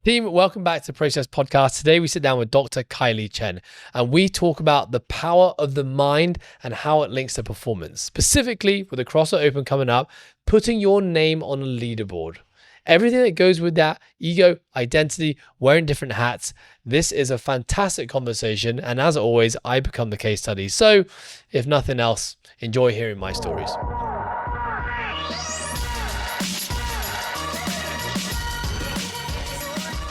Team, welcome back to the Process Podcast. Today we sit down with Dr. Kylie Chen and we talk about the power of the mind and how it links to performance. Specifically with the CrossFit Open coming up, putting your name on a leaderboard. Everything that goes with that, ego, identity, wearing different hats. This is a fantastic conversation. And as always, I become the case study. So if nothing else, enjoy hearing my stories.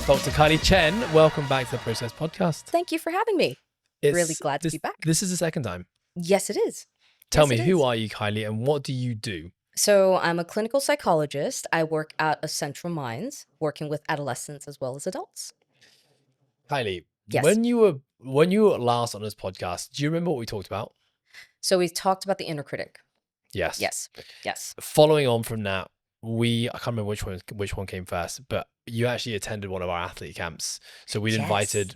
Dr. Kylie Chen, welcome back to the Process Podcast. Thank you for having me. Really glad to be back. This is the second time. Yes, it is. Tell me, who are you, Kylie, and what do you do? So I'm a clinical psychologist. I work at a Central Minds, working with adolescents as well as adults. Kylie, yes. when you were last on this podcast, do you remember what we talked about? So we talked about the inner critic. Yes. Yes. Following on from that, I can't remember which one came first, but you actually attended one of our athlete camps. So we'd invited,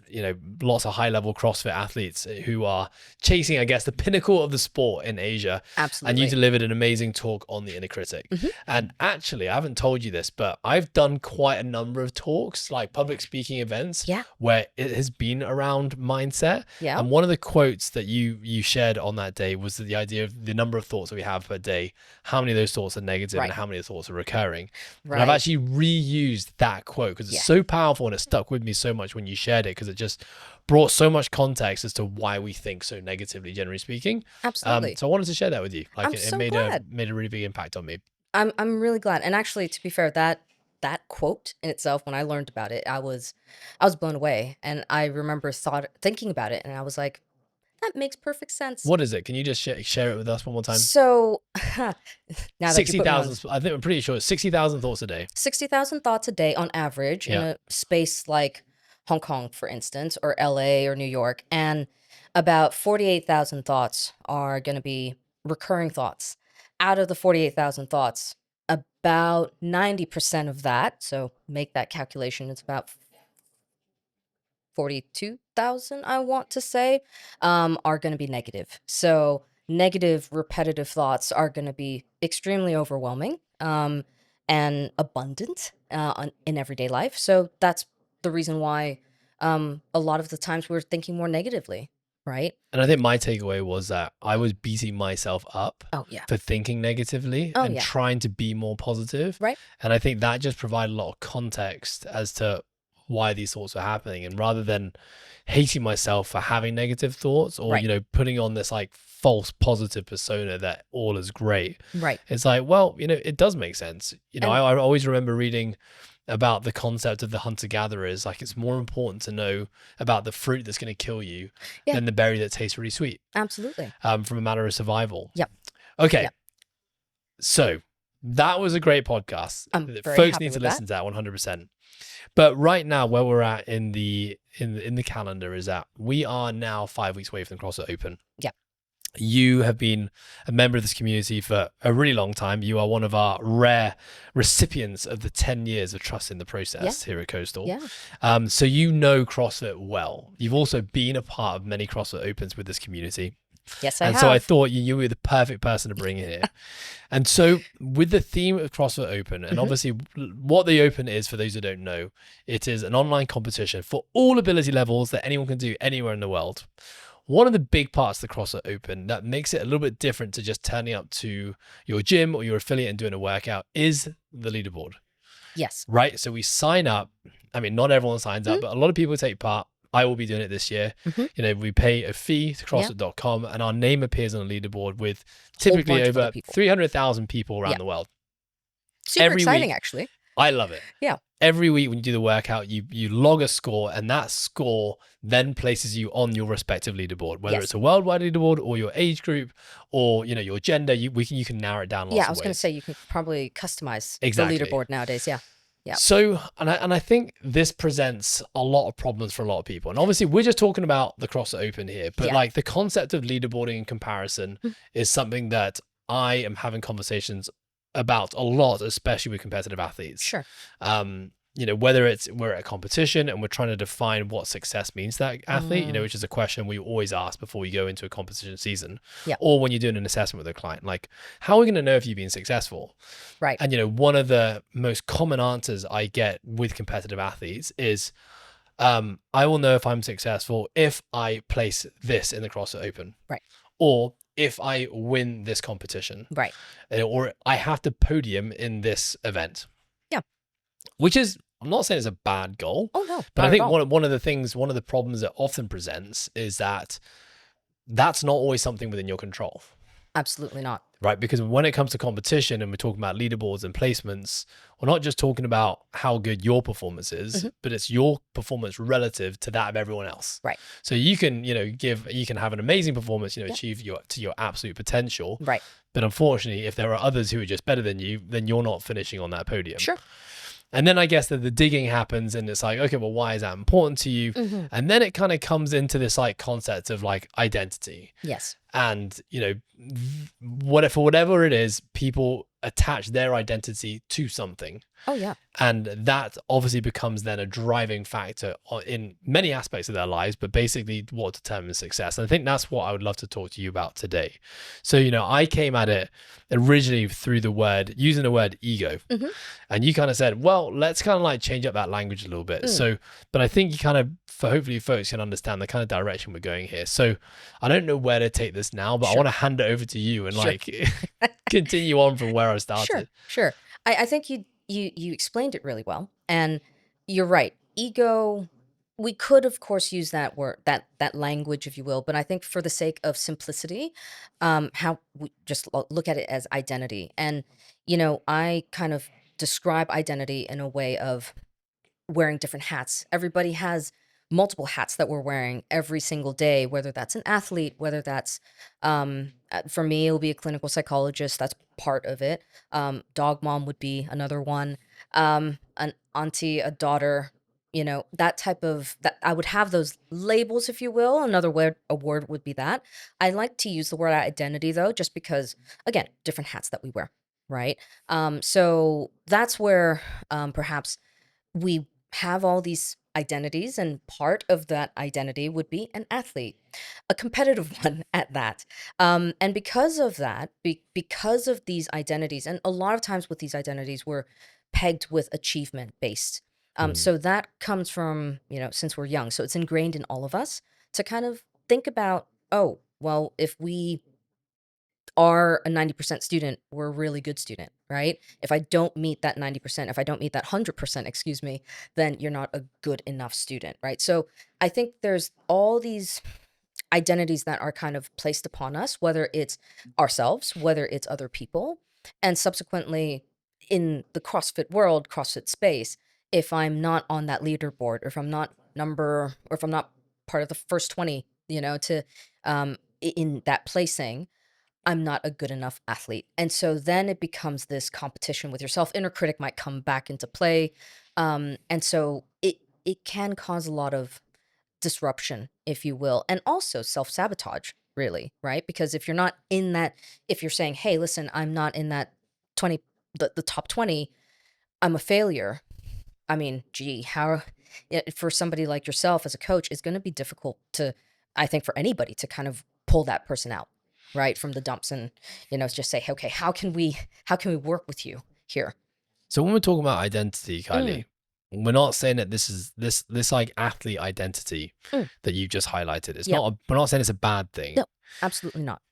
lots of high level CrossFit athletes who are chasing, I guess, the pinnacle of the sport in Asia. Absolutely. And you delivered an amazing talk on the inner critic. Mm-hmm. And actually, I haven't told you this, but I've done quite a number of talks, like public speaking events, where it has been around mindset. Yeah. And one of the quotes that you shared on that day was the idea of the number of thoughts that we have per day, how many of those thoughts are negative and how many of the thoughts are recurring. Right. And I've actually reused that quote because it's so powerful and it stuck with me so much when you shared it, because it just brought so much context as to why we think so negatively, generally speaking. Absolutely. So I wanted to share that with you. Like it made a really big impact on me. I'm really glad. And actually, to be fair, that quote in itself, when I learned about it, I was blown away. And I remember thinking about it, and I was like, that makes perfect sense. What is it? Can you just share it with us one more time? So now 60,000, I think I'm pretty sure it's 60,000 thoughts a day. 60,000 thoughts a day on average in a space like Hong Kong, for instance, or LA or New York. And about 48,000 thoughts are going to be recurring thoughts. Out of the 48,000 thoughts, about 90% of that, so make that calculation, it's about 42,000, I want to say, are going to be negative. So negative, repetitive thoughts are going to be extremely overwhelming and abundant in everyday life. So that's the reason why a lot of the times we're thinking more negatively, right? And I think my takeaway was that I was beating myself up for thinking negatively and trying to be more positive. Right. And I think that just provided a lot of context as to why these thoughts are happening. And rather than hating myself for having negative thoughts or, putting on this like false positive persona that all is great. Right. It's like, well, it does make sense. I always remember reading about the concept of the hunter-gatherers. Like, it's more important to know about the fruit that's going to kill you than the berry that tastes really sweet. Absolutely. From a matter of survival. Yep. Okay. Yep. So that was a great podcast. Folks need to listen to that 100%. But right now, where we're at in the calendar is that we are now 5 weeks away from the CrossFit Open. Yeah. You have been a member of this community for a really long time. You are one of our rare recipients of the 10 years of trust in the process here at Coastal. Yeah. So you know CrossFit well. You've also been a part of many CrossFit Opens with this community. Yes, I have. And so I thought you were the perfect person to bring in here. And so with the theme of CrossFit Open, and obviously what the Open is, for those who don't know, it is an online competition for all ability levels that anyone can do anywhere in the world. One of the big parts of the CrossFit Open that makes it a little bit different to just turning up to your gym or your affiliate and doing a workout is the leaderboard. Yes. Right? So we sign up. I mean, not everyone signs up, but a lot of people take part. I will be doing it this year. We pay a fee to CrossFit.com and our name appears on a leaderboard with typically over 300,000 people around the world. Super exciting, actually. I love it. Yeah. Every week when you do the workout, you log a score, and that score then places you on your respective leaderboard, whether it's a worldwide leaderboard or your age group or your gender. You can narrow it down lots of ways. I was going to say you can probably customize the leaderboard nowadays. Yeah. Yeah. So, and I think this presents a lot of problems for a lot of people. And obviously we're just talking about the CrossFit Open here, but like the concept of leaderboarding and comparison is something that I am having conversations about a lot, especially with competitive athletes. Sure. whether we're at a competition and we're trying to define what success means to that athlete, which is a question we always ask before we go into a competition season, or when you're doing an assessment with a client, like, how are we going to know if you've been successful? Right. And, one of the most common answers I get with competitive athletes is, I will know if I'm successful if I place this in the CrossFit Open. Right. Or if I win this competition. Right. Or I have to podium in this event. Yeah. Which is, I'm not saying it's a bad goal. Oh, no. But I think one of the problems that often presents is that that's not always something within your control. Absolutely not. Right? Because when it comes to competition and we're talking about leaderboards and placements, we're not just talking about how good your performance is, but it's your performance relative to that of everyone else. Right. So you can, you can have an amazing performance, achieve your absolute potential. Right. But unfortunately, if there are others who are just better than you, then you're not finishing on that podium. Sure. And then I guess that the digging happens and it's like, okay, well, why is that important to you? And then it kind of comes into this like concept of like identity. Yes. And, for whatever it is, people attach their identity to something. Oh, yeah. And that obviously becomes then a driving factor in many aspects of their lives, but basically what determines success. And I think that's what I would love to talk to you about today. So, I came at it originally through using the word ego. And you kind of said, well, let's kind of like change up that language a little bit. So, but I think you kind of, hopefully folks can understand the kind of direction we're going here. So I don't know where to take this now, but I want to hand it over to you and continue on from where I started. Sure. I think you explained it really well. And you're right. Ego, we could, of course, use that word, that language, if you will. But I think for the sake of simplicity, how we just look at it as identity. And, I kind of describe identity in a way of wearing different hats. Everybody has multiple hats that we're wearing every single day, whether that's an athlete, whether that's, for me, it'll be a clinical psychologist. That's part of it. Dog mom would be another one. An auntie, a daughter, that type of, that I would have those labels, if you will. Another word, a word would be that. I like to use the word identity though, just because, again, different hats that we wear, right? So that's where, perhaps we have all these identities, and part of that identity would be an athlete, a competitive one at that. And because of that, because of these identities, and a lot of times with these identities, we're pegged with achievement based. So that comes from, since we're young. So it's ingrained in all of us to kind of think about, oh, well, if we are a 90% student, we're a really good student, right? If I don't meet that 90%, if I don't meet that 100%, excuse me, then you're not a good enough student, right? So I think there's all these identities that are kind of placed upon us, whether it's ourselves, whether it's other people, and subsequently in the CrossFit world, CrossFit space, if I'm not on that leaderboard, or if I'm not part of the first 20, to in that placing, I'm not a good enough athlete. And so then it becomes this competition with yourself. Inner critic might come back into play. And so it can cause a lot of disruption, if you will, and also self-sabotage, really, right? Because if you're not in that, if you're saying, hey, listen, I'm not in that 20, the top 20, I'm a failure. I mean, gee, how, for somebody like yourself as a coach, it's going to be difficult to, I think, for anybody to kind of pull that person out, right, from the dumps, and just say, okay, how can we work with you here? So when we're talking about identity, Kylie, we're not saying that this is this like athlete identity that you just highlighted. It's not. We're not saying it's a bad thing. No, absolutely not.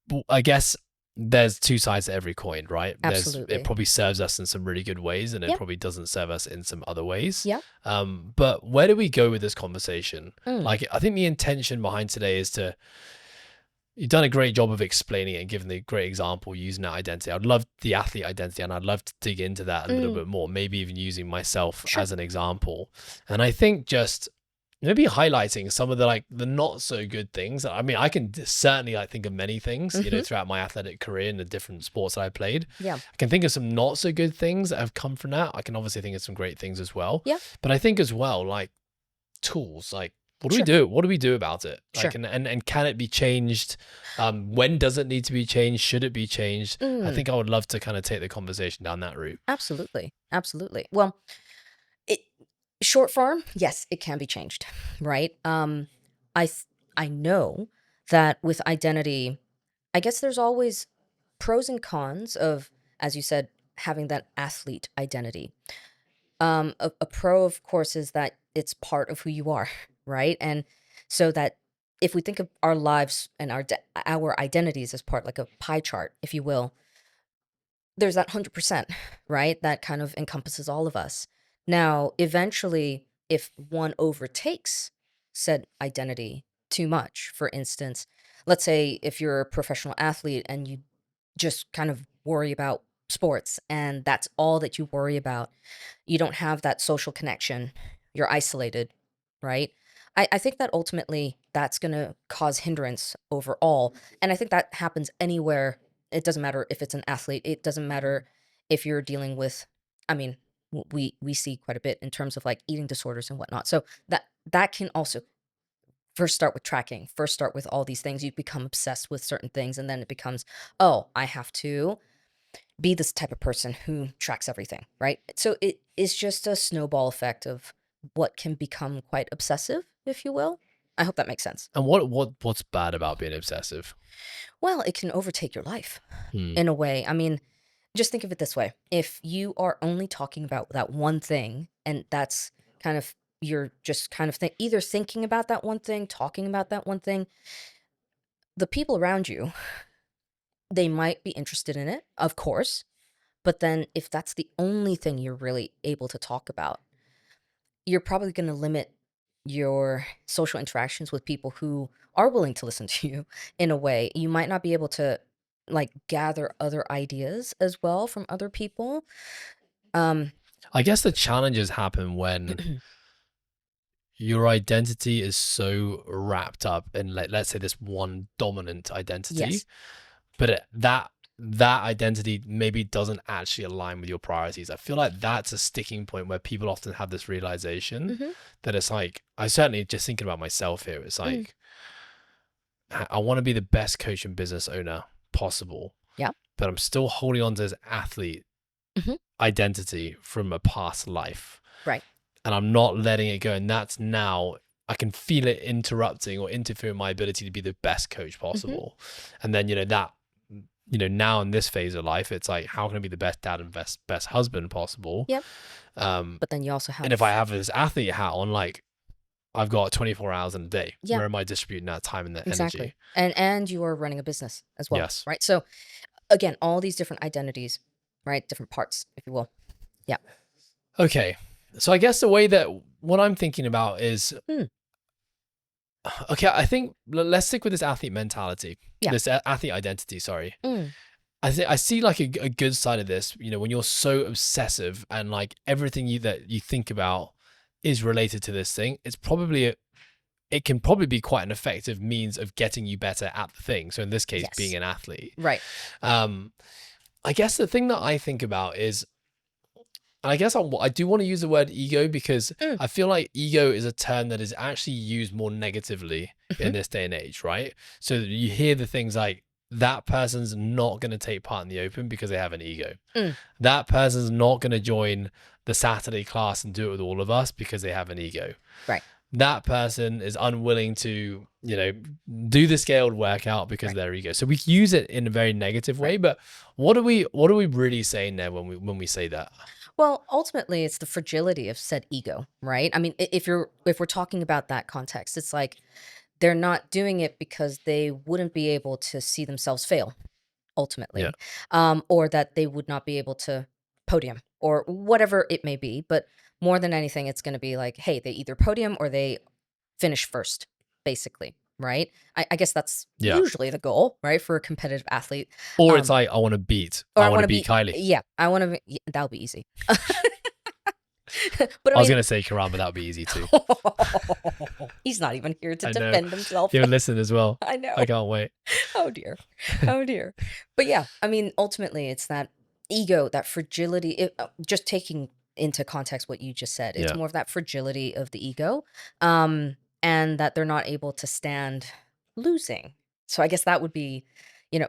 But I guess there's two sides to every coin, right? Absolutely. It probably serves us in some really good ways, and it probably doesn't serve us in some other ways. Yeah. But where do we go with this conversation? Like, I think the intention behind today is to. You've done a great job of explaining it and giving the great example using that identity. I'd love the athlete identity, and I'd love to dig into that a little bit more, maybe even using myself as an example. And I think just maybe highlighting some of the not so good things. I mean, I can certainly think of many things, throughout my athletic career and the different sports that I played. Yeah. I can think of some not so good things that have come from that. I can obviously think of some great things as well. Yeah. But I think as well, tools, what do we do? What do we do about it? And can it be changed? When does it need to be changed? Should it be changed? I think I would love to kind of take the conversation down that route. Absolutely. Absolutely. Well, It short form, yes, it can be changed, right? I th- I know that with identity, I guess there's always pros and cons of, as you said, having that athlete identity. A pro, of course, is that it's part of who you are, right? And so that if we think of our lives and our identities as part, like a pie chart, if you will, there's that 100%, right? That kind of encompasses all of us. Now, eventually, if one overtakes said identity too much, for instance, let's say if you're a professional athlete and you just kind of worry about sports and that's all that you worry about, you don't have that social connection, you're isolated, right? I think that ultimately that's going to cause hindrance overall. And I think that happens anywhere. It doesn't matter if it's an athlete, it doesn't matter if you're dealing with, I mean, we see quite a bit in terms of like eating disorders and whatnot. So that can also first start with tracking, first start with all these things. You become obsessed with certain things, and then it becomes, oh, I have to be this type of person who tracks everything, right? So it is just a snowball effect of what can become quite obsessive, if you will. I hope that makes sense. And what's bad about being obsessive? Well, it can overtake your life Hmm. in a way. I mean, just think of it this way. If you are only talking about that one thing, and that's kind of, you're just kind of either thinking about that one thing, talking about that one thing, the people around you, they might be interested in it, of course. But then if that's the only thing you're really able to talk about, you're probably going to limit your social interactions with people who are willing to listen to you in a way. You might not be able to like gather other ideas as well from other people. Um, I guess the challenges happen when your identity is so wrapped up in, like, let's say this one dominant identity, yes. but that identity maybe doesn't actually align with your priorities. I feel like that's a sticking point where people often have this realization Mm-hmm. that it's like, I certainly just thinking about myself here, it's Mm. like, I want to be the best coach and business owner possible, Yeah. but I'm still holding on to this athlete Mm-hmm. identity from a past life, Right. and I'm not letting it go. And that's now, I can feel it interrupting or interfering with my ability to be the best coach Mm-hmm. possible. And then, now in this phase of life, it's like, how can I be the best dad and best husband possible? Yep. Um, But then you also and if I have, have this athlete hat on, like, I've got 24 hours in a day. yeah, Where am I distributing that time and that energy? exactly. And you are running a business as well, Yes. right? So again, all these different identities, right? Different parts, if you will. Yeah. Okay. So I guess the way that what I'm thinking about is, Mm. okay, I think let's stick with this athlete mentality, Yeah. this athlete identity. Sorry. Mm. I see like a good side of this, when you're so obsessive and like everything that you think about is related to this thing, it can probably be quite an effective means of getting you better at the thing. So in this case, being Yes. an athlete. Right. I guess the thing that I think about is, and I guess I do want to use the word ego, because Mm. I feel like ego is a term that is actually used more negatively Mm-hmm. in this day and age, right? So you hear the things like, that person's not going to take part in the open because they have an ego. Mm. That person's not going to join the Saturday class and do it with all of us because they have an ego. Right. That person is unwilling to, do the scaled workout because of Right. their ego. So we use it in a very negative way, Right. but what are we really saying there when we say that? Well, ultimately, it's the fragility of said ego, right? I mean, if we're talking about that context, it's like they're not doing it because they wouldn't be able to see themselves fail, Yeah. ultimately, or that they would not be able to podium or whatever it may be. But more than anything, it's going to be like, hey, they either podium or they finish first, basically, right? I guess that's Yeah. usually the goal, right, for a competitive athlete. Or it's like, I want to Or I want want to to beat be, Kylie. yeah, I want to be, that'll be easy. But I I was mean, going to say Karan, but that would be easy too. he's not even here to I know. defend himself. You'll listen as well. I know. I can't wait. Oh dear. Oh dear. But yeah, I mean, ultimately, it's that ego, that fragility. Just taking into context what you just said, it's Yeah. more of that fragility of the ego, and that they're not able to stand losing. So I guess that would be, you know,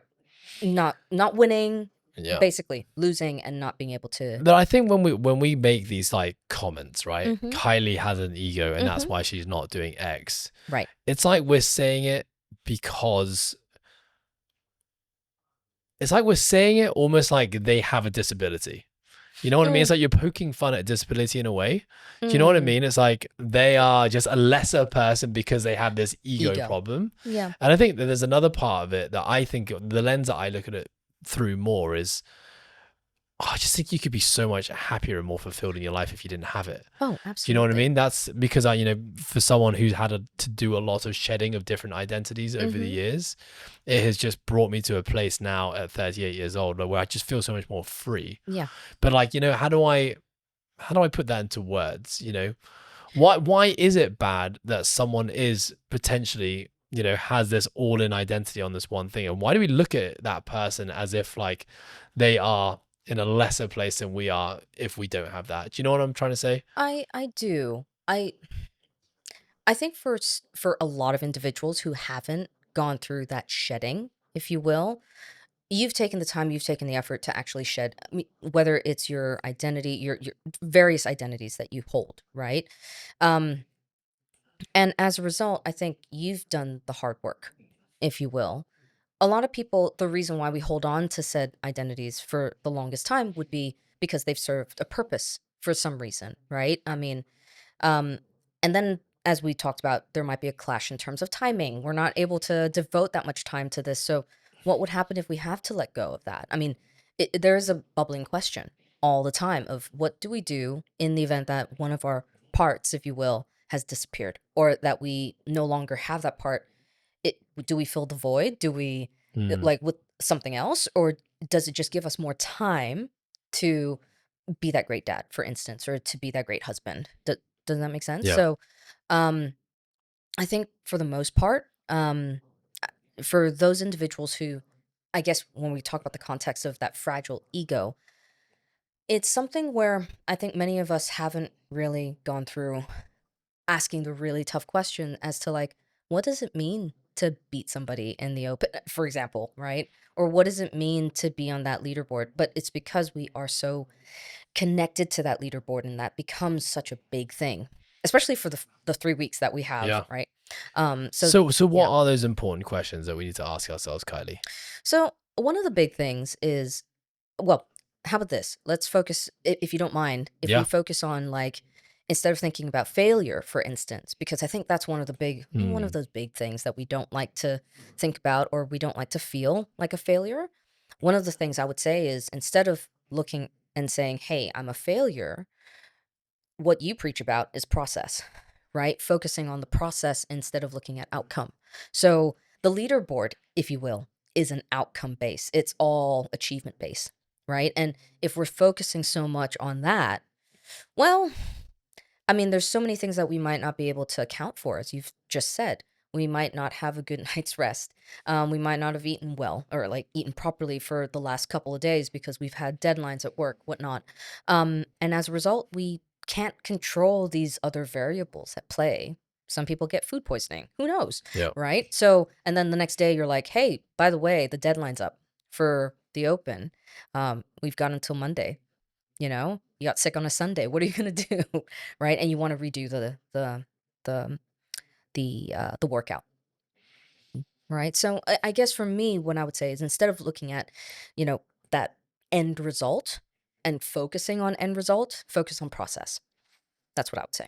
not winning, Yeah. basically losing and not being able to. But I think when we make these like comments, right? Mm-hmm. Kylie has an ego and that's Mm-hmm. why she's not doing X. Right. It's like we're saying it because it's like we're saying it almost like they have a disability. You know what I mean? Mm, It's like you're poking fun at disability in a way. Do you know what I mm, mean? It's like they are just a lesser person because they have this ego ego. problem. Yeah. And I think that there's another part of it that I think the lens that I look at it through more is I just think you could be so much happier and more fulfilled in your life if you didn't have it. Oh, Do you know what I absolutely. mean? That's because for someone who's had to do a lot of shedding of different identities over the Mm-hmm. years, it has just brought me to a place now at 38 years old where I just feel so much more free. Yeah. But like, how do I put that into words? Why is it bad that someone is potentially, has this all-in identity on this one thing? And why do we look at that person as if like they are in a lesser place than we are if we don't have that? Do you know what I'm trying to say? I do. I think for a lot of individuals who haven't gone through that shedding, if you will, you've taken the time, you've taken the effort to actually shed, I mean, whether it's your identity, your various identities that you hold, right? Um, and as a result, I think you've done the hard work, if you will. A lot of people, the reason why we hold on to said identities for the longest time would be because they've served a purpose for some reason, right? I mean, um, and then, as we talked about, there might be a clash in terms of timing. We're not able to devote that much time to this. So, what would happen if we have to let go of that? I mean, there's a bubbling question all the time of what do we do in the event that one of our parts, if you will, has disappeared or that we no longer have that part. Do we fill the void? Do we Hmm. like with something else, or does it just give us more time to be that great dad, for instance, or to be that great husband? Does that make sense? Yeah. So, um, I think for the most part, for those individuals who, I guess, when we talk about the context of that fragile ego, it's something where I think many of us haven't really gone through asking the really tough question as to like, what does it mean to beat somebody in the open, for example, right? Or what does it mean to be on that leaderboard? But it's because we are so connected to that leaderboard and that becomes such a big thing, especially for the 3 weeks that we have, Yeah. right? So So what yeah. are those important questions that we need to ask ourselves, Kylie? So one of the big things is, well, how about this? Let's focus, if you don't mind, if we Yeah. focus on like, instead of thinking about failure, for instance, because I think that's one of Hmm. those big things that we don't like to think about or we don't like to feel like a failure. One of the things I would say is instead of looking and saying, hey, I'm a failure, what you preach about is process, right? Focusing on the process instead of looking at outcome. So the leaderboard, if you will, is an outcome base. It's all achievement based, right? And if we're focusing so much on that, well, I mean, there's so many things that we might not be able to account for, as you've just said. We might not have a good night's rest. We might not have eaten well or like eaten properly for the last couple of days because we've had deadlines at work, whatnot. And as a result, we can't control these other variables at play. Some people get food poisoning. Who knows? Yeah. Right. So, and then the next day you're like, hey, by the way, the deadline's up for the open. We've got until Monday. You got sick on a Sunday. What are you gonna do? Right? And you wanna redo the the workout, right? So I guess for me, what I would say is instead of looking at, that end result and focusing on end result, focus on process. That's what I would say.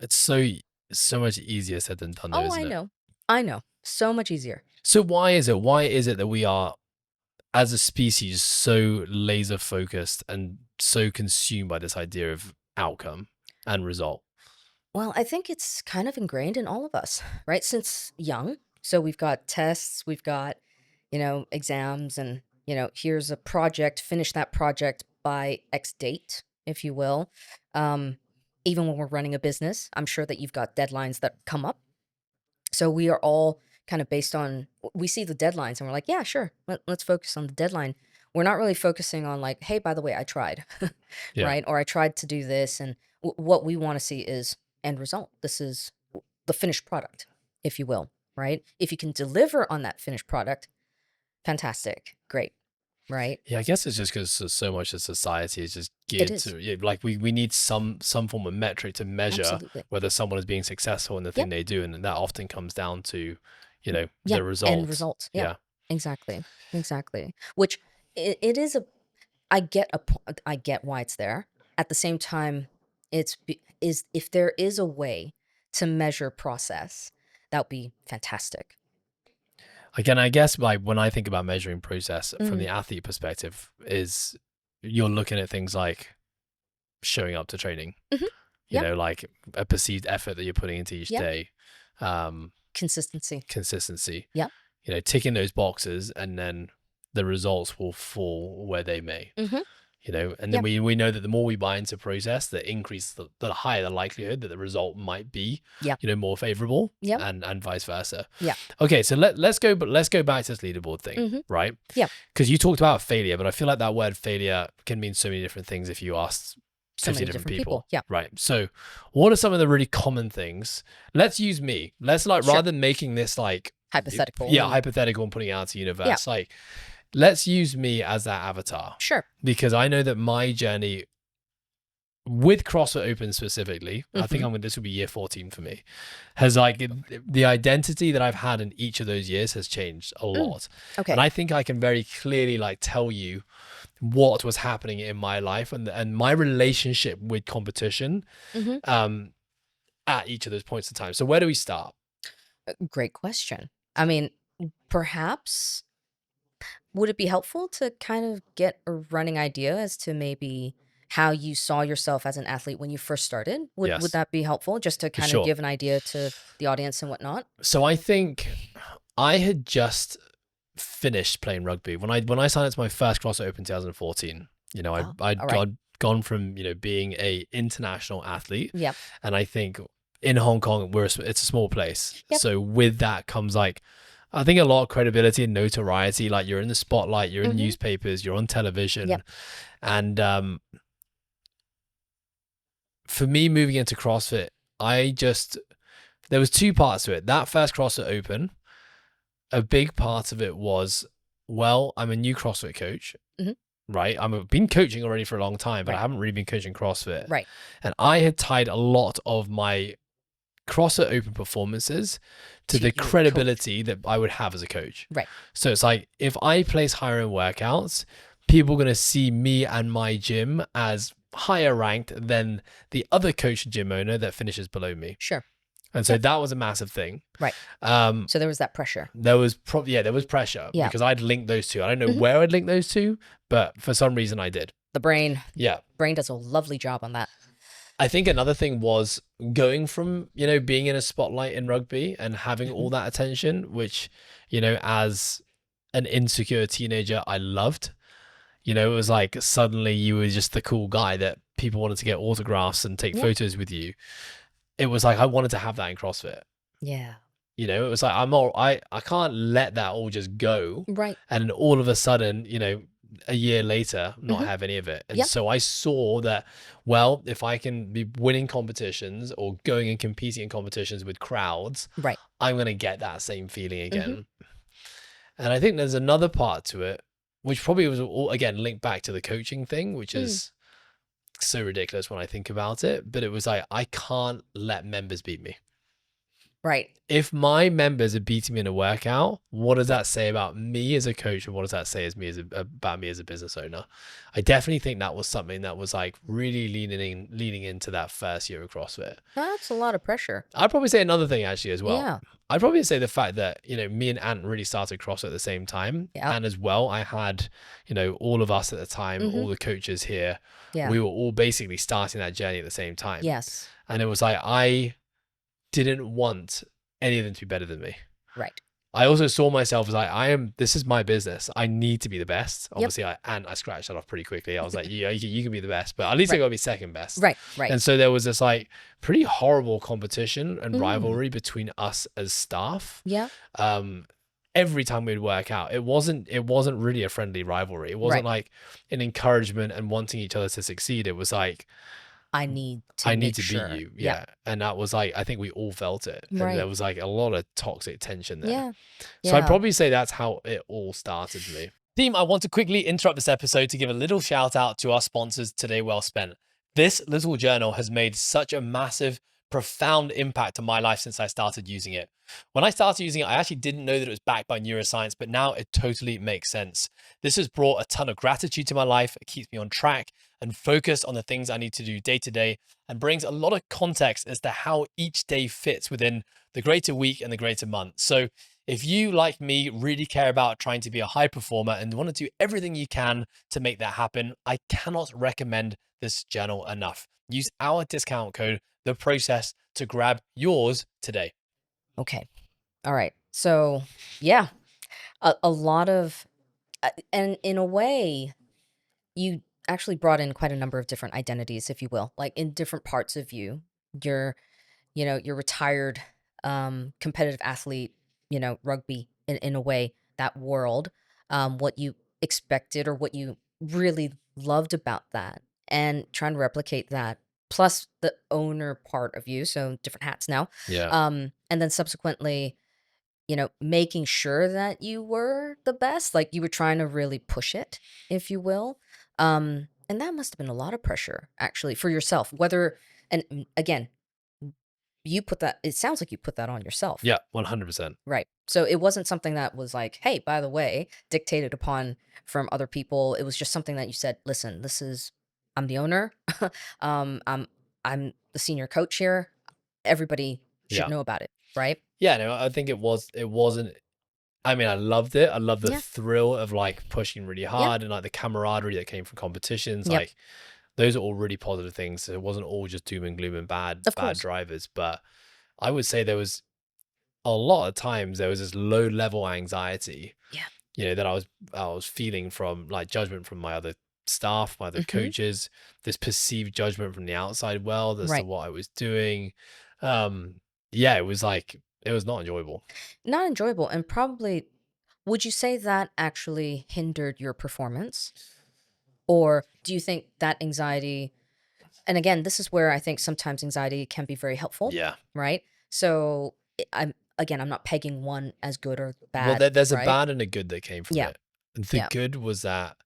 It's so much easier said than done though, Oh, isn't I it? know. I know. So much easier. So why is it that we are as a species so laser focused and so consumed by this idea of outcome and result? Well, I think it's kind of ingrained in all of us, right? Since young. So we've got tests, we've got, exams, and, here's a project, finish that project by X date, if you will. Um, Even when we're running a business, I'm sure that you've got deadlines that come up. So we are all kind of based on, we see the deadlines and we're like, yeah, sure, let's focus on the deadline. We're not really focusing on like, hey, by the way, I tried, Yeah. right? Or I tried to do this. And what we want to see is end result. This is the finished product, if you will, right? If you can deliver on that finished product, fantastic, great. right? Yeah, I guess it's just because so much of society is just It geared is. to, yeah, like we need some form of metric to measure Absolutely. whether someone is being successful in the thing Yep. they do, and that often comes down to, Yeah. the End results. results. Yeah. Yeah. Exactly. Exactly. Which it is a I get why it's there. At the same time, is if there is a way to measure process, that would be fantastic. Again, I guess like when I think about measuring process from Mm, the athlete perspective, is you're looking at things like showing up to training, hmm Yeah. like a perceived effort that you're putting into each Yeah. day, um, Consistency. consistency, Yeah. ticking those boxes, and then the results will fall where they may. hmm And then Yeah. we know that the more we buy into process, the increase, the higher the likelihood that the result might be, Yeah. more favorable, Yeah. and vice versa. Yeah. Okay, so let's go back to this leaderboard thing, hmm right? Yeah. Because you talked about failure, but I feel like that word failure can mean so many different things if you ask So 50 many different different people. people, Yeah. right? So what are some of the really common things? Let's use me. Let's like, Sure. rather than making this like, Hypothetical. yeah, and- hypothetical and putting it out to Yeah. universe, like let's use me as that avatar, Sure. because I know that my journey with CrossFit Open specifically, I think this will be year 14 for me, has like the identity that I've had in each of those years has changed a lot. Okay. And I think I can very clearly like tell you what was happening in my life and my relationship with competition hmm at each of those points in time. So where do we start? Great question. I mean, perhaps would it be helpful to kind of get a running idea as to maybe how you saw yourself as an athlete when you first started? Would Yes, that be helpful just to for kind of sure. give an idea to the audience and whatnot? So I think I had just finished playing rugby when I signed up to my first CrossFit Open 2014. I'd Oh, all right. gone from being a international athlete, Yep. and I think in Hong Kong it's a small place, Yep. so with that comes like I think a lot of credibility and notoriety. Like you're in the spotlight, you're in hmm newspapers, you're on television, Yep. and for me moving into CrossFit, there was two parts to it. That first CrossFit Open, a big part of it was, well, I'm a new CrossFit coach, hmm right? I've been coaching already for a long time, but I Right. haven't really been coaching CrossFit. Right. And I had tied a lot of my CrossFit Open performances to To the your coach. credibility that I would have as a coach. Right. So it's like, if I place higher in workouts, people are going to see me and my gym as higher ranked than the other coach and gym owner that finishes below me. Sure. And so that was a massive thing. Right. So there was that pressure. There was pressure Yeah. because I'd linked those two. I don't know Mhm. where I'd linked those two, but for some reason I did. The brain Yeah. does a lovely job on that. I think another thing was going from, being in a spotlight in rugby and having all that attention, which, as an insecure teenager, I loved. It was like suddenly you were just the cool guy that people wanted to get autographs and take Yeah. photos with you. It was like I wanted to have that in CrossFit. Yeah. It was like I can't let that all just go. Right. And all of a sudden, a year later, not Mhm. have any of it. And Yep. so I saw that, well, if I can be winning competitions or going and competing in competitions with crowds, Right. I'm going to get that same feeling Mhm. again. And I think there's another part to it, which probably was all, again, linked back to the coaching thing, which is so ridiculous when I think about it. But it was like, I can't let members beat me. Right. If my members are beating me in a workout, what does that say about me as a coach, and what does that say about me as a business owner? I definitely think that was something that was like really leaning into that first year of CrossFit. That's a lot of pressure. I'd probably say another thing actually as well. Yeah. I'd probably say the fact that, me and Ant really started CrossFit at the same time. Yeah. And as well, I had, all of us at the time, Mhm. all the coaches here, Yeah. we were all basically starting that journey at the same time. Yes. And it was like, I didn't want any of them to be better than me. Right. I also saw myself as like, this is my business. I need to be the best. Obviously, I scratched that off pretty quickly. I was like, yeah, you can be the best, but at least I Right. got to be second best. Right. Right. And so there was this like pretty horrible competition and Mm. rivalry between us as staff. Yeah. Every time we'd work out, it wasn't really a friendly rivalry. It wasn't Right. like an encouragement and wanting each other to succeed. It was like, I need to I need make to sure. beat you. Yeah. And that was like, I think we all felt it. And Right. there was like a lot of toxic tension there. Yeah. So I'd Yeah. probably say that's how it all started for me. Team, I want to quickly interrupt this episode to give a little shout out to our sponsors, Today Well Spent. This little journal has made such a massive, profound impact on my life since I started using it. When I started using it, I actually didn't know that it was backed by neuroscience, but now it totally makes sense. This has brought a ton of gratitude to my life. It keeps me on track and focused on the things I need to do day to day, and brings a lot of context as to how each day fits within the greater week and the greater month. So if you, like me, really care about trying to be a high performer and want to do everything you can to make that happen, I cannot recommend this journal enough. Use our discount code, The Process, to grab yours today. Okay. All right. So yeah, a lot of, and in a way, you actually brought in quite a number of different identities, if you will, like in different parts of you. Your, your retired competitive athlete, rugby in a way, that world, what you expected or what you really loved about that, and trying to replicate that, plus the owner part of you, so different hats now. Yeah. And then subsequently, making sure that you were the best, like you were trying to really push it, if you will. And that must have been a lot of pressure actually for yourself, and again, it sounds like you put that on yourself. Yeah, 100%. Right. So it wasn't something that was like, hey, by the way, dictated upon from other people. It was just something that you said, listen, I'm the owner. um, I'm, I'm the senior coach here. Everybody should Yeah. know about it. Right. Yeah, no, I think it wasn't, I mean, I loved it. I love the Yeah. thrill of like pushing really Yeah. hard and like the camaraderie that came from competitions. Yep. Like those are all really positive things. So it wasn't all just doom and gloom and bad Of course. drivers. But I would say there was a lot of times there was this low level anxiety, Yeah. that I was feeling from like judgment from my other staff, my other coaches, this perceived judgment from the outside world as to Right. what I was doing. Yeah, it was not enjoyable. Not enjoyable. And probably, would you say that actually hindered your performance? Or do you think that anxiety, and again, this is where I think sometimes anxiety can be very helpful, Yeah. right? So I'm not pegging one as good or Well, bad, there's a right? bad and a good that came from Yeah. it. And the Yeah. good was that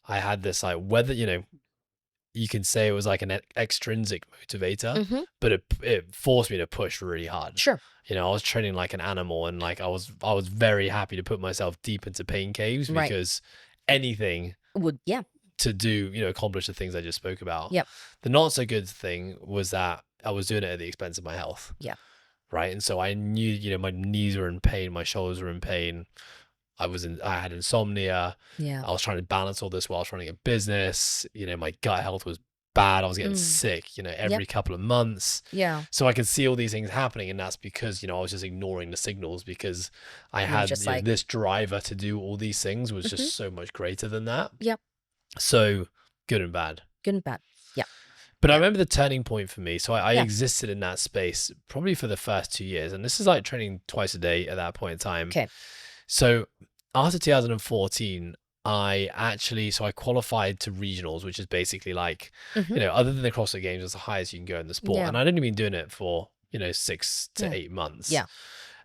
I had this like whether, you can say it was like an extrinsic motivator, Mm-hmm. but it forced me to push really hard. Sure. I was training like an animal, and like I was very happy to put myself deep into pain caves Right. because anything Yeah. to do, accomplish the things I just spoke about. Yep. The not so good thing was that I was doing it at the expense of my health. Yeah. Right. And so I knew, my knees were in pain, my shoulders were in pain. I had insomnia. Yeah. I was trying to balance all this while I was running a business. My gut health was bad. I was getting sick, every couple of months. Yeah. So I could see all these things happening. And that's because, I was just ignoring the signals because I had just like, this driver to do all these things was just so much greater than that. Yep. So good and bad. Good and bad. Yeah. But I remember the turning point for me. So I Yeah. existed in that space probably for the first 2 years. And this is like training twice a day at that point in time. Okay. So after 2014, I qualified to regionals, which is basically like, other than the CrossFit Games, it's the highest you can go in the sport. Yeah. And I'd only been doing it for, 6 to 8 months. Yeah.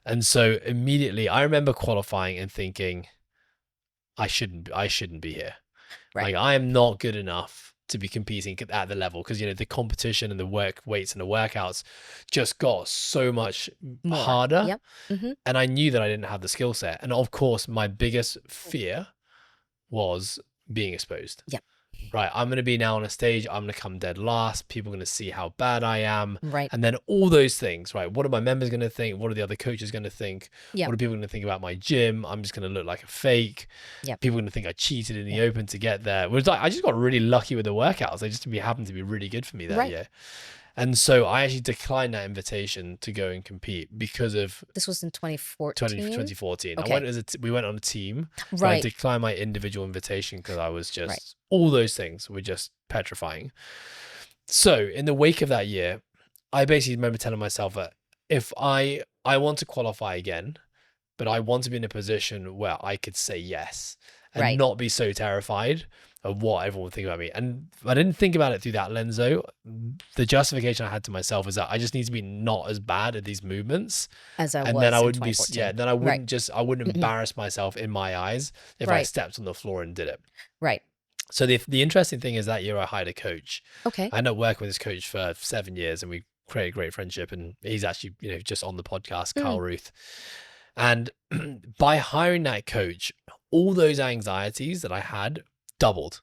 And so immediately I remember qualifying and thinking, I shouldn't be here. Right. Like I am not good enough to be competing at the level because, the competition and the work weights and the workouts just got so much harder. Yep. Mm-hmm. And I knew that I didn't have the skill set. And of course, my biggest fear was being exposed. Yeah. Right. I'm going to be now on a stage. I'm going to come dead last. People are going to see how bad I am. Right. And then all those things, right? What are my members going to think? What are the other coaches going to think? Yeah. What are people going to think about my gym? I'm just going to look like a fake. Yeah. People are going to think I cheated in the open to get there. Whereas I just got really lucky with the workouts. They just happened to be really good for me that year. And so I actually declined that invitation to go and compete because of This was in 2014. 2014. Okay. We went on a team. So Right. I declined my individual invitation because I was just all those things were just petrifying. So in the wake of that year, I basically remember telling myself that if I want to qualify again, but I want to be in a position where I could say yes and Right. not be so terrified of what everyone would think about me. And I didn't think about it through that lens though. The justification I had to myself is that I just need to be not as bad at these movements. As I And then I was in wouldn't be, yeah, 2014. then I Right. wouldn't just, I wouldn't embarrass myself in my eyes if I Right. stepped on the floor and did it. Right. So the interesting thing is that year I hired a coach. Okay. I ended up working with this coach for 7 years and we created a great friendship. And he's actually, just on the podcast, Kyle Ruth. And by hiring that coach, all those anxieties that I had doubled.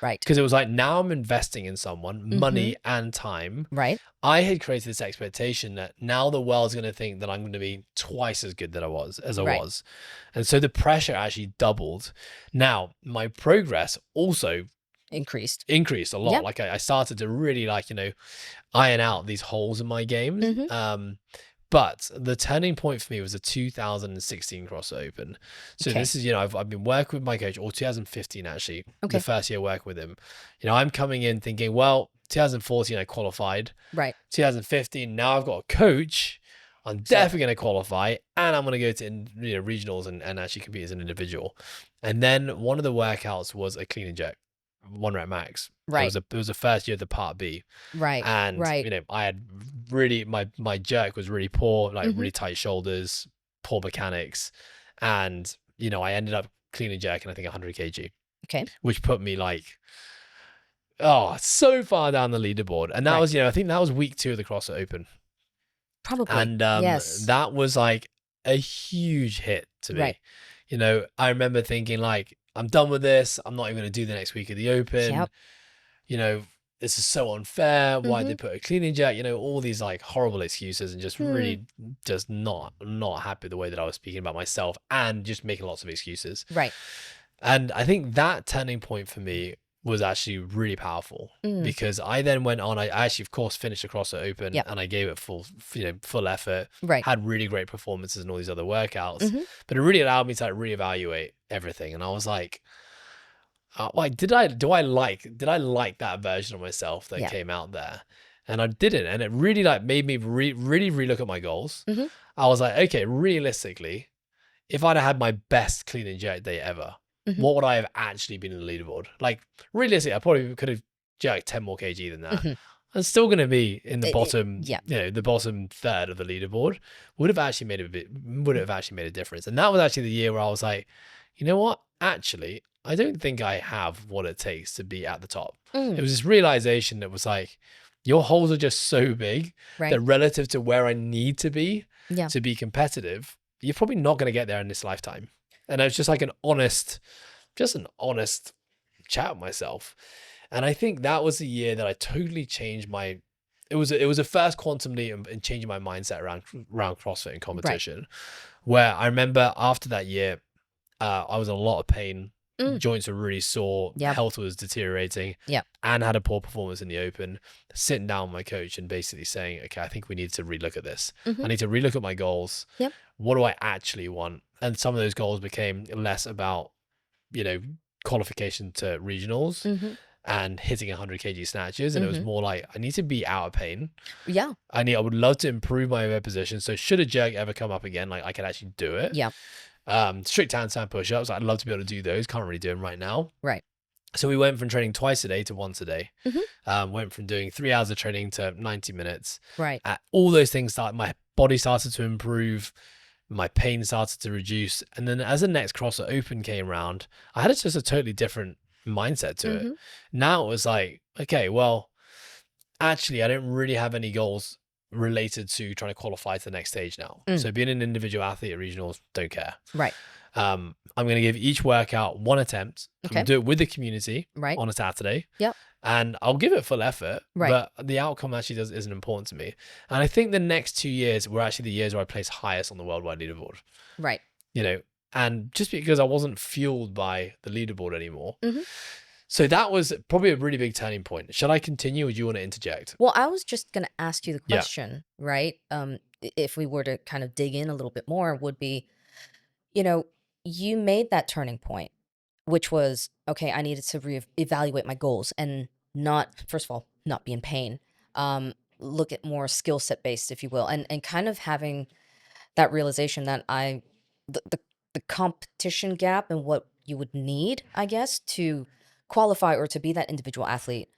Right. Because it was like, now I'm investing in someone, money and time. Right. I had created this expectation that now the world's going to think that I'm going to be twice as good as I was. And so the pressure actually doubled. Now, my progress also Increased a lot. Yep. Like I started to really iron out these holes in my games. But the turning point for me was the 2016 CrossFit Open. So this is, I've been working with my coach, or 2015 actually, the first year working with him. I'm coming in thinking, well, 2014 I qualified. Right. 2015, now I've got a coach. I'm definitely going to qualify, and I'm going to go to regionals and actually compete as an individual. And then one of the workouts was a clean and jerk, 1 rep max. Right. It was the first year of the part B. Right. And I had really my jerk was really poor, really tight shoulders, poor mechanics, and I ended up clean and jerking I think 100 kg. Okay. Which put me so far down the leaderboard. And that was I think that was week 2 of the CrossFit Open. Probably. And yes. that was like a huge hit to me. Right. I remember thinking I'm done with this. I'm not even going to do the next week of the Open. Yep. This is so unfair. Why did they put a clean and jerk? All these horrible excuses, and just really just not happy the way that I was speaking about myself and just making lots of excuses. Right. And I think that turning point for me was actually really powerful because I then went on, I actually, of course, finished the CrossFit Open and I gave it full effort, had really great performances in all these other workouts, but it really allowed me to reevaluate everything. And I was like, did I like that version of myself that came out there? And I didn't. And it really made me really relook at my goals. I was like, okay, realistically, if I'd had my best clean and jerk day ever, what would I have actually been in the leaderboard? Realistically, I probably could have jerked 10 more kg than that. I'm still going to be in the bottom, the bottom third of the leaderboard. Would have actually made a difference. And that was actually the year where I was like, you know what? Actually, I don't think I have what it takes to be at the top. It was this realization that was like, your holes are just so big that relative to where I need to be competitive, you're probably not going to get there in this lifetime. And it was just an honest chat with myself. And I think that was the year that I totally changed it was a first quantum leap in changing my mindset around CrossFit and competition, where I remember after that year, I was in a lot of pain. Joints were really sore. Health was deteriorating. And had a poor performance in the Open. Sitting down with my coach and basically saying, okay, I think we need to relook at this. I need to relook at my goals. What do I actually want? And some of those goals became less about, qualification to regionals and hitting 100 kg snatches. And it was more like, I need to be out of pain. I would love to improve my overhead position. So should a jerk ever come up again, I could actually do it. Strict handstand push-ups, I'd love to be able to do those. Can't really do them right now. So we went from training twice a day to once a day. Went from doing 3 hours of training to 90 minutes. All those things my body started to improve. My pain started to reduce. And then as the next CrossFit Open came around, I had just a totally different mindset to it. Now it was like, okay, well, actually, I don't really have any goals related to trying to qualify to the next stage now. So being an individual athlete at regionals, don't care. I'm going to give each workout one attempt. I'm going to do it with the community on a Saturday. And I'll give it full effort, but the outcome actually isn't important to me. And I think the next 2 years were actually the years where I placed highest on the worldwide leaderboard. And just because I wasn't fueled by the leaderboard anymore. So that was probably a really big turning point. Should I continue or do you want to interject? Well, I was just going to ask you the question, right? If we were to kind of dig in a little bit more, would be, you made that turning point, which was, okay, I needed to reevaluate my goals and first of all, not be in pain. Look at more skill set based, if you will, and kind of having that realization that the competition gap and what you would need, I guess, to qualify or to be that individual athlete,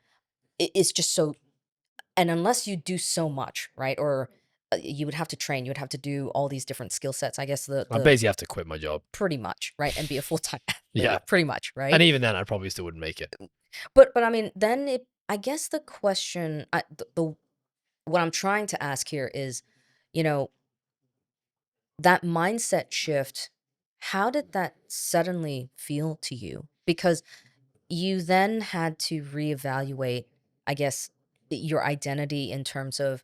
it's just so, and unless you do so much, right? Or you would have to train, you would have to do all these different skill sets. I guess I the basically have to quit my job. pretty much, right? And be a full-time Yeah. athlete, pretty much, And right? even then, I probably still wouldn't make it. But I mean, then I guess the question, what I'm trying to ask here is, you know, that mindset shift, how did that suddenly feel to you? Because you then had to reevaluate, I guess, your identity in terms of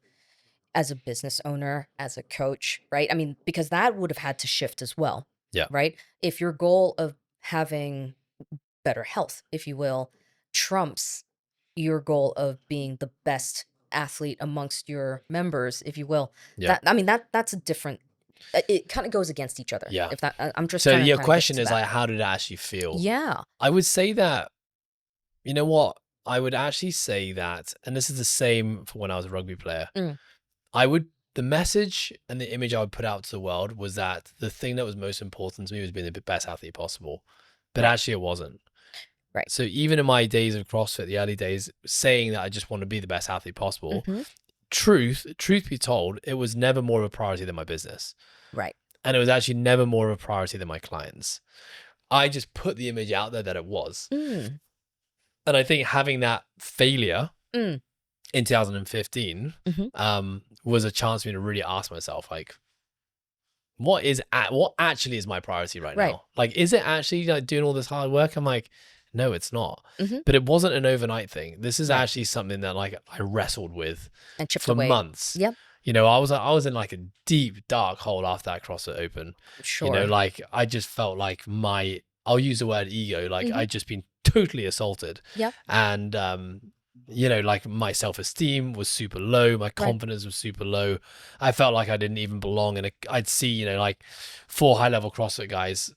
as a business owner, as a coach, right? I mean, because that would have had to shift as well, Yeah. right? If your goal of having better health, if you will, trumps your goal of being the best athlete amongst your members, if you will, Yeah. I mean, that's a different, it kind of goes against each other. Yeah. If that, I'm just So trying to your kind of get question to is that. like, how did it actually feel? Yeah. I would say that, you know what? I would actually say that, and this is the same for when I was a rugby player. Mm. The message and the image I would put out to the world was that the thing that was most important to me was being the best athlete possible. But Right. actually, it wasn't. Right. So even in my days of CrossFit, the early days, saying that I just want to be the best athlete possible, Mm-hmm. truth be told, it was never more of a priority than my business. Right. And it was actually never more of a priority than my clients. I just put the image out there that it was. Mm. And I think having that failure Mm. in 2015 Mm-hmm. was a chance for me to really ask myself, like, what actually is my priority right Right. now? Like, is it actually like doing all this hard work? I'm like, no, it's not. Mm-hmm. But it wasn't an overnight thing. This is Right. actually something that like I wrestled with And chipped for away. months. Yep. You know, I was in like a deep dark hole after that CrossFit Open. You know, Sure. like I just felt like I'll use the word ego, like Mm-hmm. I'd just been totally assaulted. Yep. And you know, like my self-esteem was super low, my Right. confidence was super low. I felt like I didn't even belong in I'd see, you know, like 4 high-level CrossFit guys,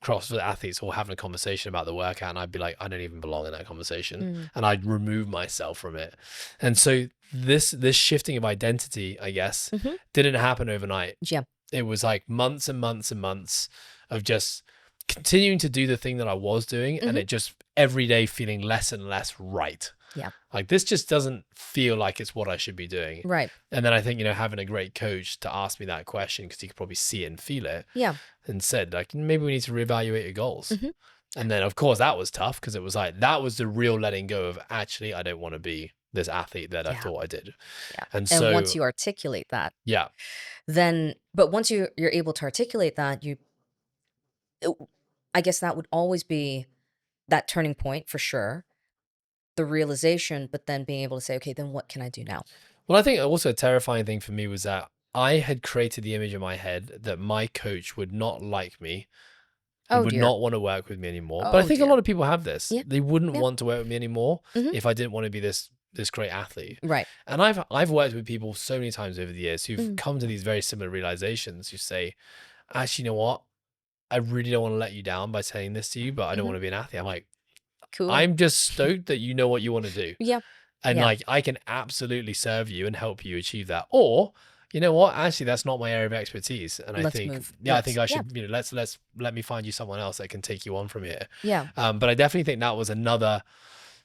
CrossFit athletes all having a conversation about the workout, and I'd be like, I don't even belong in that conversation. Mm. And I'd remove myself from it. And so this shifting of identity, I guess, Mm-hmm. didn't happen overnight. Yeah. It was like months and months and months of just continuing to do the thing that I was doing, and Mm-hmm. it just every day feeling less and less right. Yeah. Like this just doesn't feel like it's what I should be doing. Right. And then I think, you know, having a great coach to ask me that question, because he could probably see it and feel it, Yeah. and said like, maybe we need to reevaluate your goals. Mm-hmm. And then of course that was tough, because it was like, that was the real letting go of actually, I don't want to be this athlete that I Yeah. thought I did. Yeah. And so once you articulate that, yeah, then, but once you're able to articulate that, I guess that would always be that turning point for sure, the realization, but then being able to say, okay, then what can I do now? well, I think also a terrifying thing for me was that I had created the image in my head that my coach would not like me. He Oh would dear. not want to work with me anymore. But I Oh think a dear. lot of people have this. Yeah. They wouldn't Yeah. want to work with me anymore Mhm. if I didn't want to be this great athlete. Right. And I've worked with people so many times over the years who've Mm. come to these very similar realizations, who say, actually, you know what? I really don't want to let you down by saying this to you, but I don't Mhm. want to be an athlete. I'm like, Cool. I'm just stoked that you know what you want to do. Yeah. And Yeah. like, I can absolutely serve you and help you achieve that. Or, you know what? Actually, that's not my area of expertise. And I Let's think, move. yeah, I think I Yeah. should, you know, let me find you someone else that can take you on from here. Yeah. But I definitely think that was another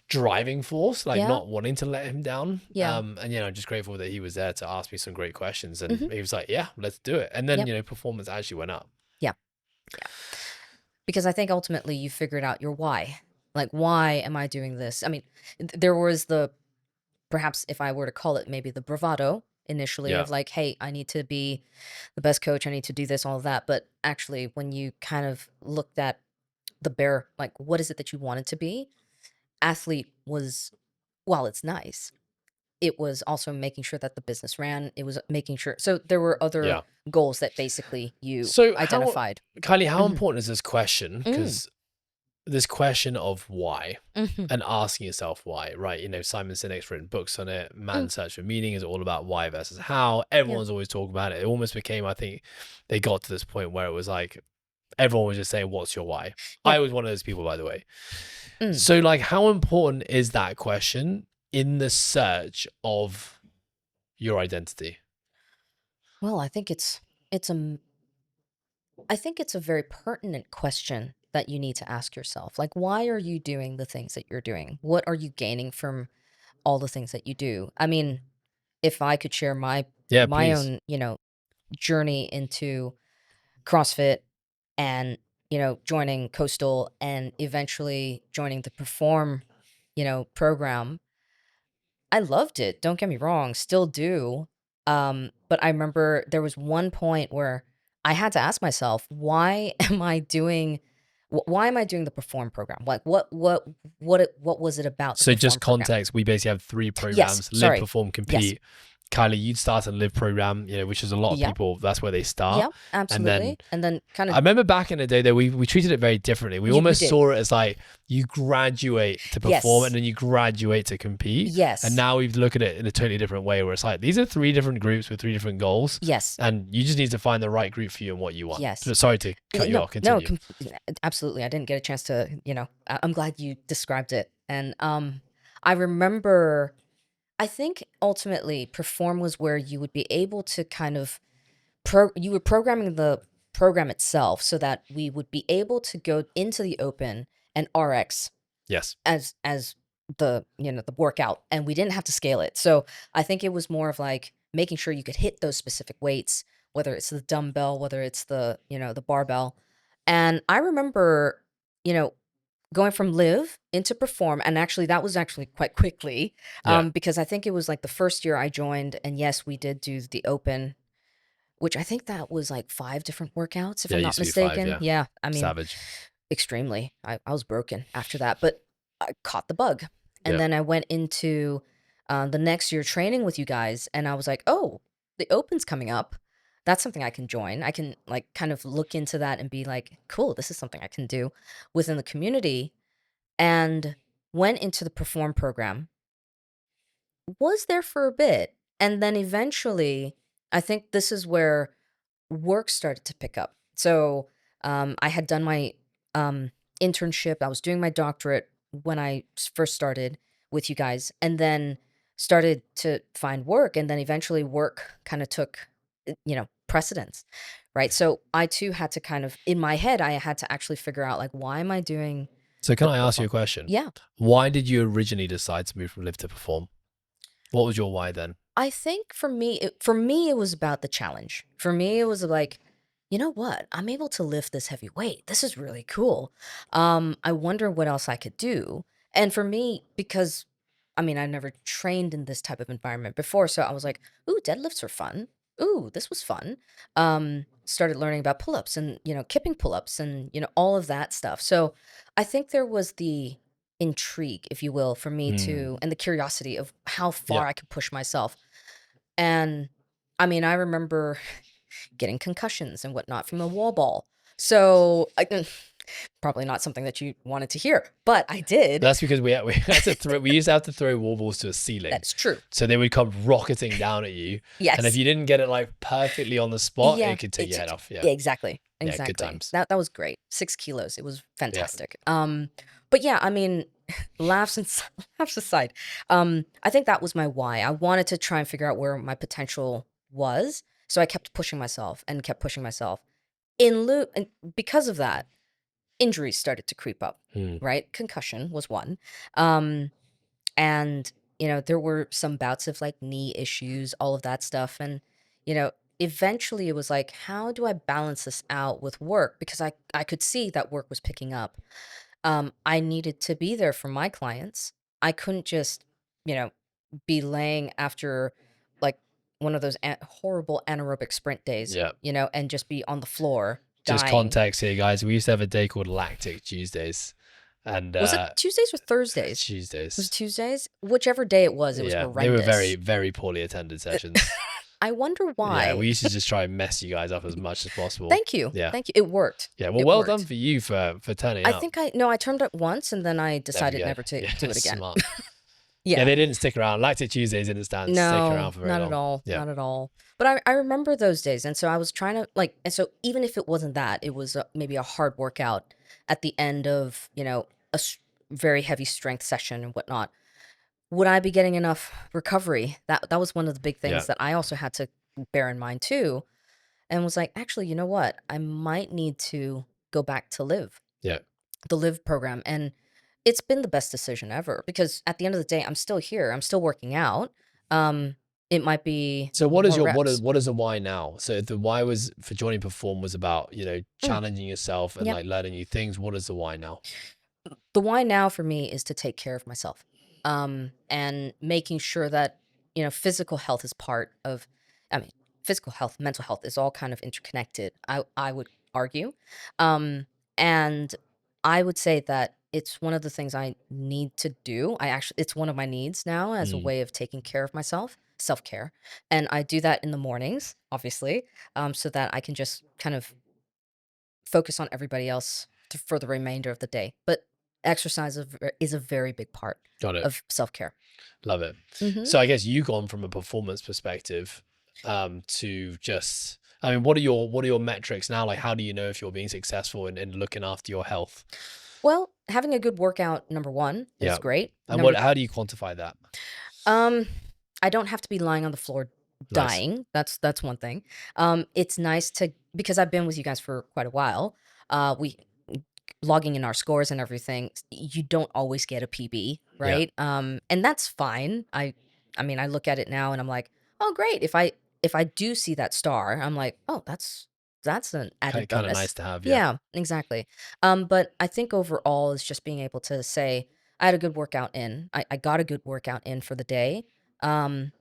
driving force, like Yeah. not wanting to let him down. Yeah. And you know, I'm just grateful that he was there to ask me some great questions, and Mhm. he was like, yeah, let's do it. And then, Yep. you know, performance actually went up. Yeah. Yeah. Because I think ultimately you figured out your why. Like, why am I doing this? I mean, there was perhaps if I were to call it, maybe the bravado initially Yeah. of like, hey, I need to be the best coach. I need to do this, all of that. But actually, when you kind of looked at the bare, like, what is it that you wanted to be? Athlete was, while it's nice, it was also making sure that the business ran. It was making sure. So there were other Yeah. goals that basically you So identified. Kylie, how Mhm. important is this question? Mm. Because this question of why, Mhm. and asking yourself why, right? You know, Simon Sinek's written books on it. Man's Search for Meaning is all about why versus how. Everyone's always talking about it. It almost became, I think, they got to this point where it was like everyone was just saying, "What's your why?" Yeah. I was one of those people, by the way. Mm. So, like, how important is that question in the search of your identity? Well, I think it's a very pertinent question that you need to ask yourself. Like, why are you doing the things that you're doing? What are you gaining from all the things that you do? I mean, if I could share Yeah, my please. own, journey into CrossFit and, joining Coastal and eventually joining the Perform, program. I loved it. Don't get me wrong, still do. But I remember there was one point where I had to ask myself, why am I doing the Perform program? Like what was it about the So just Perform program? context, we basically have 3 Yes, programs: live, sorry. perform, Yes. compete. Kylie, you'd start a live program, which is a lot of Yep. people, that's where they start. Yep. And then Absolutely. And then kind I of remember back in the day that we treated it very differently. We we almost did. saw it as like you graduate to perform and Yes. then you graduate to compete. And Yes. now we look at it in a totally different way, where it's like these are 3 different groups with 3 different goals, Yes. and you just need to find the right group for you and what you want. Yes. But sorry to cut you No, off. no, Continue. absolutely. I didn't get a chance to, I'm glad you described it. And I remember, I think ultimately Perform was where you would be able to kind of you were programming the program itself so that we would be able to go into the open and RX Yes. as the workout, and we didn't have to scale it. So I think it was more of like making sure you could hit those specific weights, whether it's the dumbbell, whether it's the barbell. And I remember, you know, going from live into perform, and actually that was actually quite quickly, Yeah. because I think it was like the first year I joined, and yes, we did do the open, which I think that was like 5 different workouts, if Yeah, I'm it not used to be 5, mistaken. yeah. Yeah, I mean, Savage. extremely. I was broken after that, but I caught the bug. And Yeah. then I went into the next year training with you guys, and I was like, oh, the open's coming up. That's something I can join. I can like kind of look into that and be like, cool, this is something I can do within the community. And went into the perform program, was there for a bit. And then eventually, I think this is where work started to pick up. So I had done my internship. I was doing my doctorate when I first started with you guys, and then started to find work. And then eventually, work kind of took, precedence, right? So I too had to kind of, in my head, I had to actually figure out like, why am I doing So can the I ask you perform? a question? Yeah. Why did you originally decide to move from live to perform? What was your why then? I think for me, it was about the challenge. For me, it was like, you know what? I'm able to lift this heavy weight. This is really cool. I wonder what else I could do. And for me, because I mean, I never trained in this type of environment before, so I was like, ooh, deadlifts are fun. Ooh, this was fun. Started learning about pull-ups and, kipping pull-ups and, all of that stuff. So I think there was the intrigue, if you will, for me Hmm. to, and the curiosity of how Yeah. far I could push myself. And I mean, I remember getting concussions and whatnot from the wall ball. So probably not something that you wanted to hear, but I did. That's because we had to throw. We used to have to throw wall balls to a ceiling, That's true. so they would come rocketing down at you. And if Yes. you didn't get it like perfectly on the spot, Yeah. it could take your head off. Yeah, Yeah, exactly. yeah, good Exactly. times. That was great. 6 kilos. It was Yeah, fantastic. But yeah, I mean, laughs and laughs aside, I think that was my why. I wanted to try and figure out where my potential was. So I kept pushing myself and kept pushing myself. And because of that, injuries started to creep up, Hmm. right? Concussion was one. Um, and, there were some bouts of like knee issues, all of that stuff. And, eventually it was like, how do I balance this out with work? Because I could see that work was picking up. I needed to be there for my clients. I couldn't just, you know, be laying after like one of those horrible anaerobic sprint days, Yeah. and just be on the floor Just dying. context here, guys. We used to have a day called Lactic Tuesdays, and Was it Tuesdays or Thursdays? Was it Tuesdays. Tuesdays? Whichever day it was Yeah, they were very, horrendous. very poorly attended sessions. I wonder Yeah, why. we used to just try and mess you guys up as much as possible. Thank you. Yeah, Thank you. It worked. yeah. Well, It well done worked. for you for turning I up. think no, I turned it once and then I There we decided go. never to Yeah, do it again. smart. Yeah, Yeah. they didn't stick around. Lactic Tuesdays didn't stick No, around for very not at long. all. Yeah, Not at all. But I remember those days. And so I was trying to like, and so even if it wasn't that, it was maybe a hard workout at the end of, very heavy strength session and whatnot. Would I be getting enough recovery? That was one of the big yeah. things that I also had to bear in mind too. And was like, actually, you know what? I might need to go back to live. Yeah. the Live program, and it's been the best decision ever because at the end of the day, I'm still here. I'm still working out. Um, it might be So more reps. what is the why now? So if the why was for joining Perform was about, Mm, challenging yourself and yep. like learning new things. What is the why now? The why now for me is to take care of myself, and making sure that physical health is part of. I mean, physical health, mental health is all kind of interconnected. I would argue, um, and I would say that it's one of the things I need to do. It's one of my needs now as a Mm, way of taking care of myself, self care, and I do that in the mornings, obviously, so that I can just kind of focus on everybody else for the remainder of the day. But exercise is a very big part got it. of self care. Love it. Hmm. So I guess you've gone from a performance perspective, to just, I mean, what are your metrics now? Like, how do you know if you're being successful in looking after your health? Well, having a good workout, number one, is Yeah. great. And Number, how do you quantify that? um, I don't have to be lying on the floor Nice. dying. That's one thing. It's nice to because I've been with you guys for quite a while. We logging in our scores and everything, you don't always get a PB, Yeah. right? And that's fine. I mean, I look at it now and I'm like, oh, great. If I do see that star, I'm like, oh, that's an added Kind of nice bonus. to have. Yeah. Yeah, exactly. But I think overall is just being able to say, I had a good workout in. I got a good workout in for the day. I'm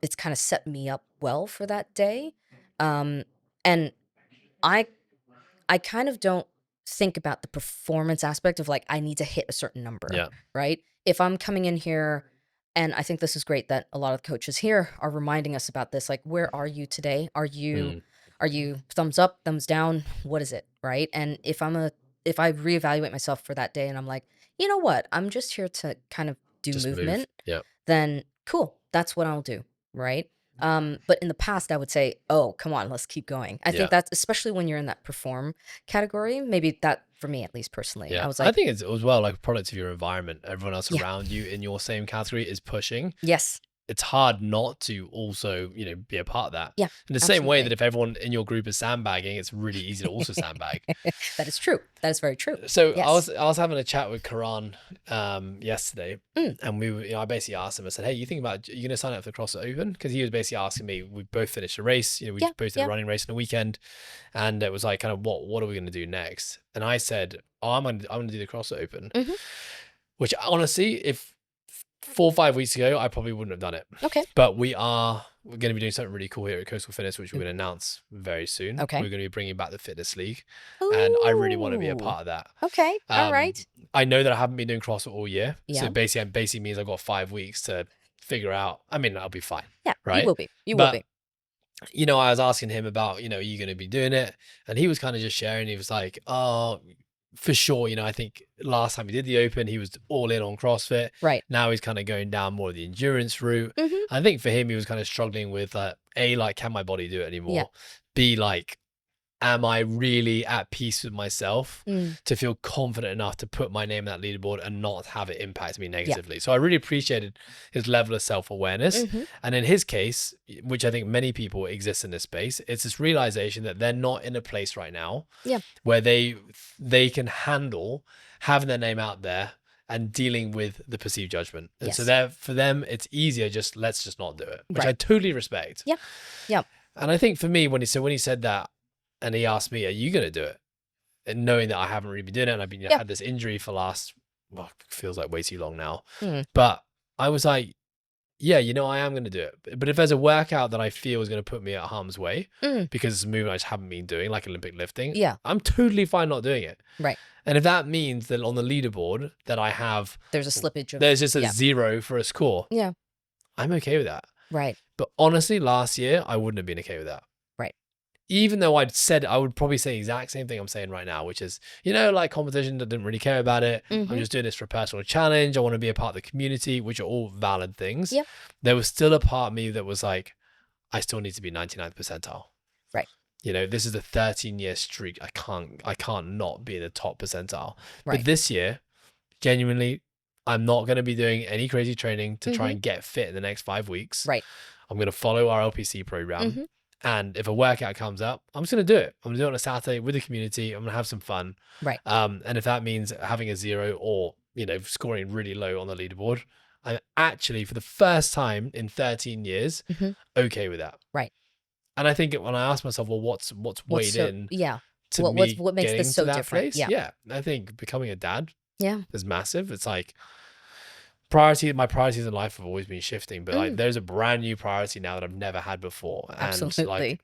It's kind of set me up well for that day. Um, and I I kind of don't think about the performance aspect of like, I need to hit a certain number, Yeah. right? If I'm coming in here, and I think this is great that a lot of coaches here are reminding us about this, like, where are you today? Mm, Are you thumbs up, thumbs down? What is it, right? And if I reevaluate myself for that day and I'm like, you know what? I'm just here to kind of do just move. movement, Yeah. then cool, that's what I'll do, right? But in the past, I would say, oh, come on, let's keep going. I Yeah. think that's especially when you're in that perform category, maybe that for me, at least personally, Yeah. I was I like, think it's as well like a product of your environment. Everyone else yeah, around you in your same category is pushing. yes, It's hard not to also, be a part of that. yeah, In the same way that absolutely. if everyone in your group is sandbagging, it's really easy to also sandbag. That is true. That is very true. So Yes. I was having a chat with Karan yesterday, Mm, and we were, I basically asked him. I said, "Hey, you think about you going to sign up for CrossFit Open?" Because he was basically asking me. We both finished a race. We yeah, both did a yeah, running race in the weekend, and it was like, kind of, what are we going to do next? And I said, "Oh, I'm gonna do the CrossFit Open," hmm, which honestly, if 4 or 5 weeks ago, I probably wouldn't have done it. okay, But we're going to be doing something really cool here at Coastal Fitness, which we're mm, going to announce very soon. okay. We're going to be bringing back the Fitness League, and I really want to be a Ooh, part of that. okay, all Um, right. I know that I haven't been doing CrossFit all year, so Yeah, basically means I've got 5 weeks to figure out. I mean, I'll be fine, yeah, you right? will be. You will But be. I was asking him about, are you going to be doing it? And he was kind of just sharing. He was like, oh, for sure. I think last time he did the Open, he was all in on CrossFit. Right. Now he's kind of going down more of the endurance route. Hmm. I think for him, he was kind of struggling with, A, like, can my body do it Yeah. anymore? B, like, am I really at peace with myself Mm, to feel confident enough to put my name in that leaderboard and not have it impact me yeah. negatively? So I really appreciated his level of self-awareness. Hmm. And in his case, which I think many people exist in this space, it's this realization that they're not in a place right now Yeah. where they can handle having their name out there and dealing with the perceived judgment. And so Yes. for them, it's easier let's just not do it, which I Right. totally respect. Yeah. Yeah. And I think for me, when he said that, and he asked me, "Are you going to do it?" And knowing that I haven't really been doing it, and I've been Yeah. had this injury for last, well, feels like way too long now. Mm, But I was like, "Yeah, I am going to do it." But if there's a workout that I feel is going to put me at harm's way mm, because it's a movement I just haven't been doing, like Olympic lifting, yeah. I'm totally fine not doing it. Right. And if that means that on the leaderboard that I have, There's a slippage of there's just a yeah. 0 for a score, Yeah. I'm okay with that. Right. But honestly, last year I wouldn't have been okay with that. Right. Even though I would probably say the exact same thing I'm saying right now, which is, like competition, I didn't really care about it. I'm Hmm. just doing this for a personal challenge. I want to be a part of the community, which are all valid things. Yep. There was still a part of me that was like, I still need to be 99th percentile. Right. This is a 13-year streak. I can't not be in the top percentile. Right. But this year, genuinely, I'm not going to be doing any crazy training to try Hmm. and get fit in the next 5 weeks. Right. I'm going to follow our LPC program. Hmm. And if a workout comes up, I'm just going to do it. I'm going to do it on a Saturday with the community. I'm going to have some fun. Right. And if that means having a 0 or, scoring really low on the leaderboard, I'm actually, for the first time in 13 years, okay with that. Right. And I think when I ask myself, well, what's weighed in to me what makes getting this so to that different? place? Yeah. I think becoming a dad Yeah. is massive. It's like my priorities in life have always been shifting, but like there's a brand new priority now that I've never had before. And Absolutely. like,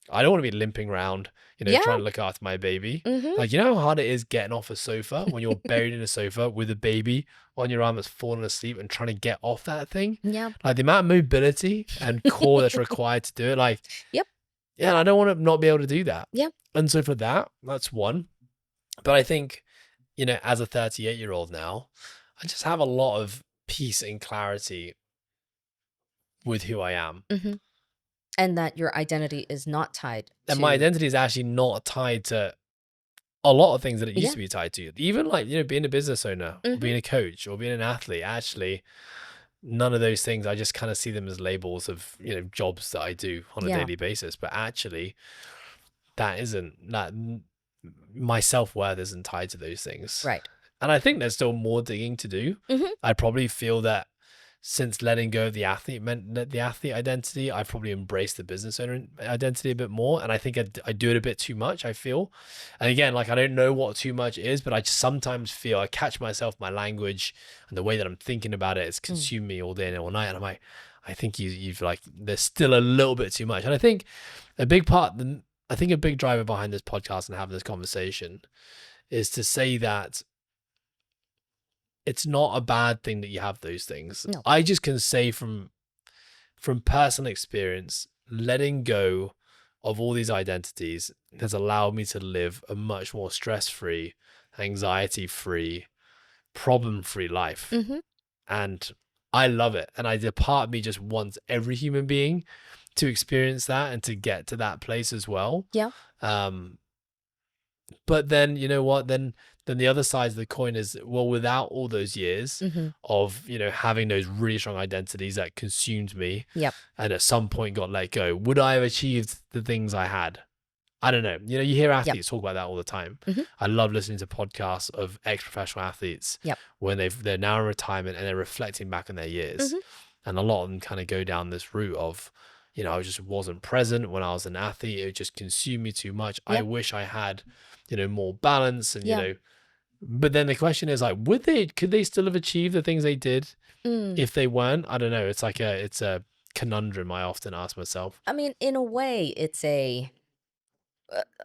I don't want to be limping around, trying to look after my baby. Like, you know how hard it is getting off a sofa when you're buried in a sofa with a baby on your arm that's fallen asleep and trying to get off that thing? Yeah. Like the amount of mobility and core that's required to do it. Like, Yep. Yeah, and I don't want to not be able to do that. Yeah. And so for that's one. But I think, as a 38-year-old now, I just have a lot of peace and clarity with who I am. And that your identity is not tied And to... my identity is actually not tied to a lot of things that it used to be tied to. Even like, being a business owner or being a coach or being an athlete, actually, none of those things, I just kind of see them as labels of, jobs that I do on a daily basis. But actually, my self-worth isn't tied to those things. Right. And I think there's still more digging to do. I probably feel that since letting go of the athlete identity, I've probably embraced the business owner identity a bit more. And I think I do it a bit too much, I feel. And again, like, I don't know what too much is, but I just sometimes feel I catch myself, my language and the way that I'm thinking about it has consumed me all day and all night. And I'm like, I think you've like, there's still a little bit too much. And I think a big driver behind this podcast and having this conversation is to say that it's not a bad thing that you have those things. No. I just can say from personal experience, letting go of all these identities has allowed me to live a much more stress-free, anxiety-free, problem-free life. And I love it. And a part of me just wants every human being to experience that and to get to that place as well. Yeah. But then, you know what? Then the other side of the coin is, well, without all those years of, having those really strong identities that consumed me and at some point got let go, would I have achieved the things I had? I don't know. You hear athletes talk about that all the time. I love listening to podcasts of ex-professional athletes when they're now in retirement and they're reflecting back on their years. And a lot of them kind of go down this route of, I just wasn't present when I was an athlete. It just consumed me too much. I wish I had, more balance and, but then the question is like, could they still have achieved the things they did if they weren't? I don't know. It's like it's a conundrum I often ask myself. I mean, in a way, it's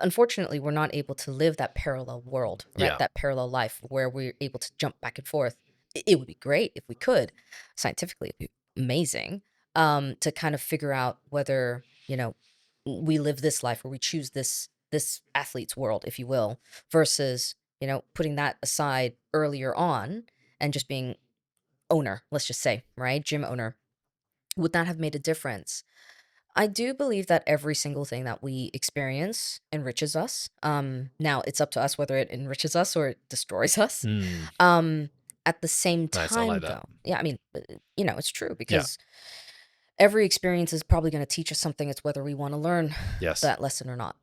unfortunately, we're not able to live that parallel world, right? Yeah. That parallel life where we're able to jump back and forth. It would be great if we could. Scientifically, it'd be amazing to kind of figure out whether, we live this life or we choose this athlete's world, if you will, versus, putting that aside earlier on and just being owner, let's just say, right? Gym owner. Would that have made a difference? I do believe that every single thing that we experience enriches us. Now it's up to us whether it enriches us or it destroys us. At the same Nice, I time, like that. though, yeah, I mean, it's true because every experience is probably going to teach us something. It's whether we want to learn that lesson or not,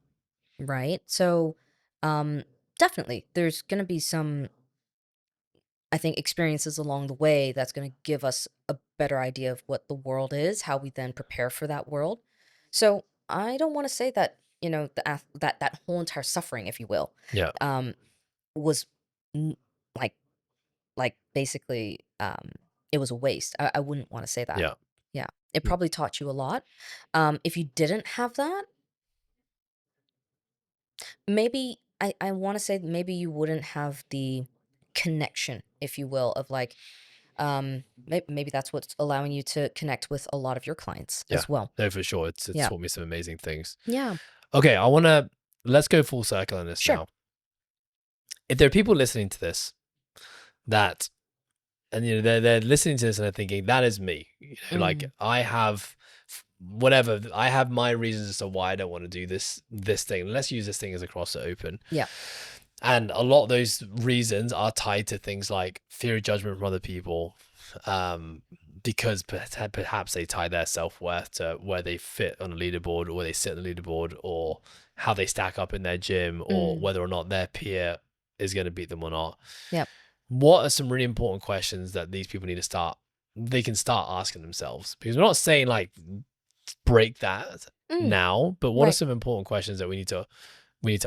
right? So, definitely, there's going to be some, I think, experiences along the way that's going to give us a better idea of what the world is, how we then prepare for that world. So I don't want to say that, that whole entire suffering, if you will, was like basically, it was a waste. I wouldn't want to say that. Yeah. It probably taught you a lot. If you didn't have that, maybe I want to say maybe you wouldn't have the connection, if you will, of like, maybe that's what's allowing you to connect with a lot of your clients as well. No, for sure. It's taught me some amazing things. Yeah. Okay, let's go full circle on this now. If there are people listening to this that, and they're listening to this and they're thinking, that is me. Like I have my reasons as to why I don't want to do this thing. Let's use this thing as a CrossFit Open. Yeah. And a lot of those reasons are tied to things like fear of judgment from other people, because perhaps they tie their self-worth to where they fit on a leaderboard, or where they sit on the leaderboard, or how they stack up in their gym, or Mm. whether or not their peer is going to beat them or not. Yep. What are some really important questions that these people need to they can start asking themselves? Because we're not saying like break that Mm. now, but what are Right. some important questions that we need to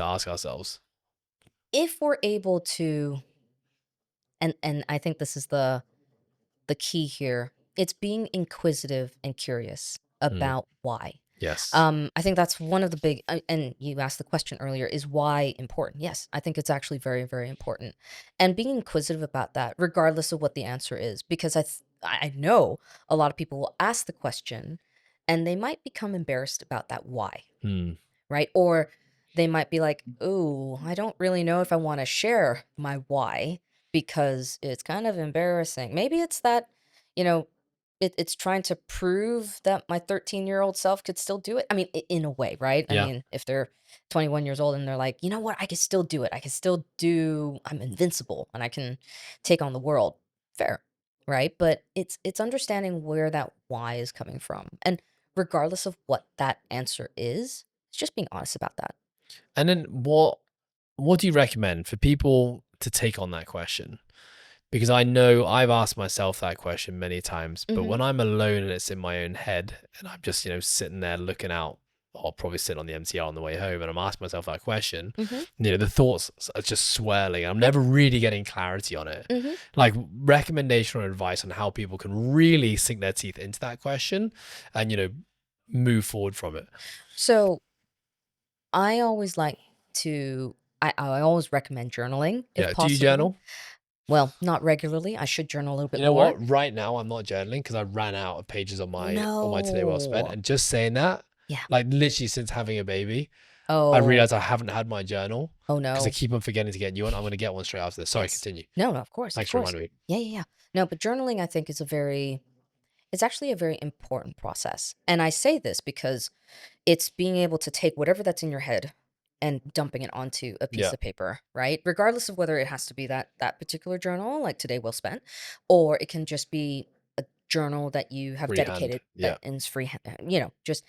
ask ourselves? If we're able to, and I think this is the key here, it's being inquisitive and curious Mm, about why. yes. I think that's one of the big, and you asked the question earlier, is why important? Yes, I think it's actually very, very important. And being inquisitive about that, regardless of what the answer is, because I know a lot of people will ask the question and they might become embarrassed about that why, Mm, right? Or they might be like, "Oh, I don't really know if I want to share my why because it's kind of embarrassing." Maybe it's that, you know, it's trying to prove that my 13-year-old self could still do it. I mean, in a way, right? I yeah. mean, if they're 21 years old and they're like, "You know what? I can still do it. I can still do, I'm invincible and I can take on the world." Fair, right? But it's understanding where that why is coming from. And regardless of what that answer is, it's just being honest about that. And then what do you recommend for people to take on that question? Because I know I've asked myself that question many times, but Mhm, when I'm alone and it's in my own head and I'm just, sitting there looking out, or probably sitting on the MCR on the way home, and I'm asking myself that question, mhm, the thoughts are just swirling. I'm never really getting clarity on it. mhm. Like recommendation or advice on how people can really sink their teeth into that question and, move forward from it. So, I always like to I always recommend journaling if Yeah. Do you possible. journal? Well, not regularly, I should journal a little You bit know more. what? Right now, I'm not journaling because I ran out of pages on my today well spent. No. And just saying that, Yeah. like literally since having a baby, I Oh. realized I haven't had my journal Oh, because I no. keep on forgetting to get a new one. I'm going to get one straight after this. Sorry, Yes. continue. No, no, of course, of Thanks for course. reminding me. Yeah, yeah, yeah. No, but journaling I think is it's actually a very important process. And I say this because it's being able to take whatever that's in your head and dumping it onto a piece Yeah, of paper, right? Regardless of whether it has to be that particular journal, like today well spent, or it can just be a journal that you have freehand. dedicated Yeah. that is free, just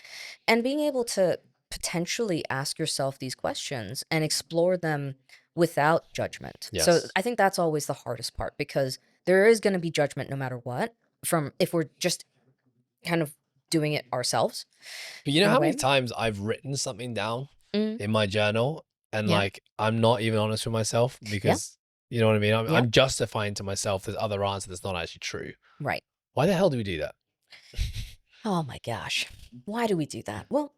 and being able to potentially ask yourself these questions and explore them without judgment. So Yes. I think that's always the hardest part because there is going to be judgment no matter what from if we're just kind of doing it ourselves But you know in a how many way. times I've written something down Mm, in my journal and yeah. like I'm not even honest with myself Yeah. because you know what I mean? Yeah. I'm justifying to myself this other answer that's not actually true. Right. Why the hell do we do that? Oh my gosh. Why do we do that? Well,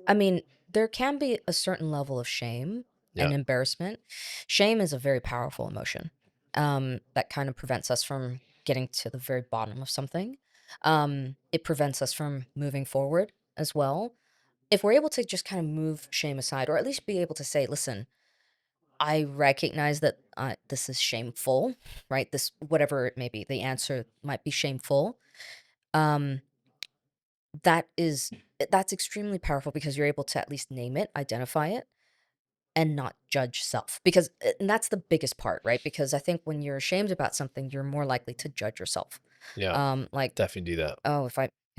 I mean, there can be a certain level of shame Yeah. and embarrassment. Shame is a very powerful emotion that kind of prevents us from getting to the very bottom of something. It prevents us from moving forward as well. If we're able to just kind of move shame aside, or at least be able to say, listen, I recognize that this is shameful, right? This, whatever it may be, the answer might be shameful. Um, That is that's extremely powerful because you're able to at least name it, identify it, and not judge self. Because and that's the biggest part, right? Because I think when you're ashamed about something, you're more likely to judge yourself. Yeah. Like, Definitely do that. oh, if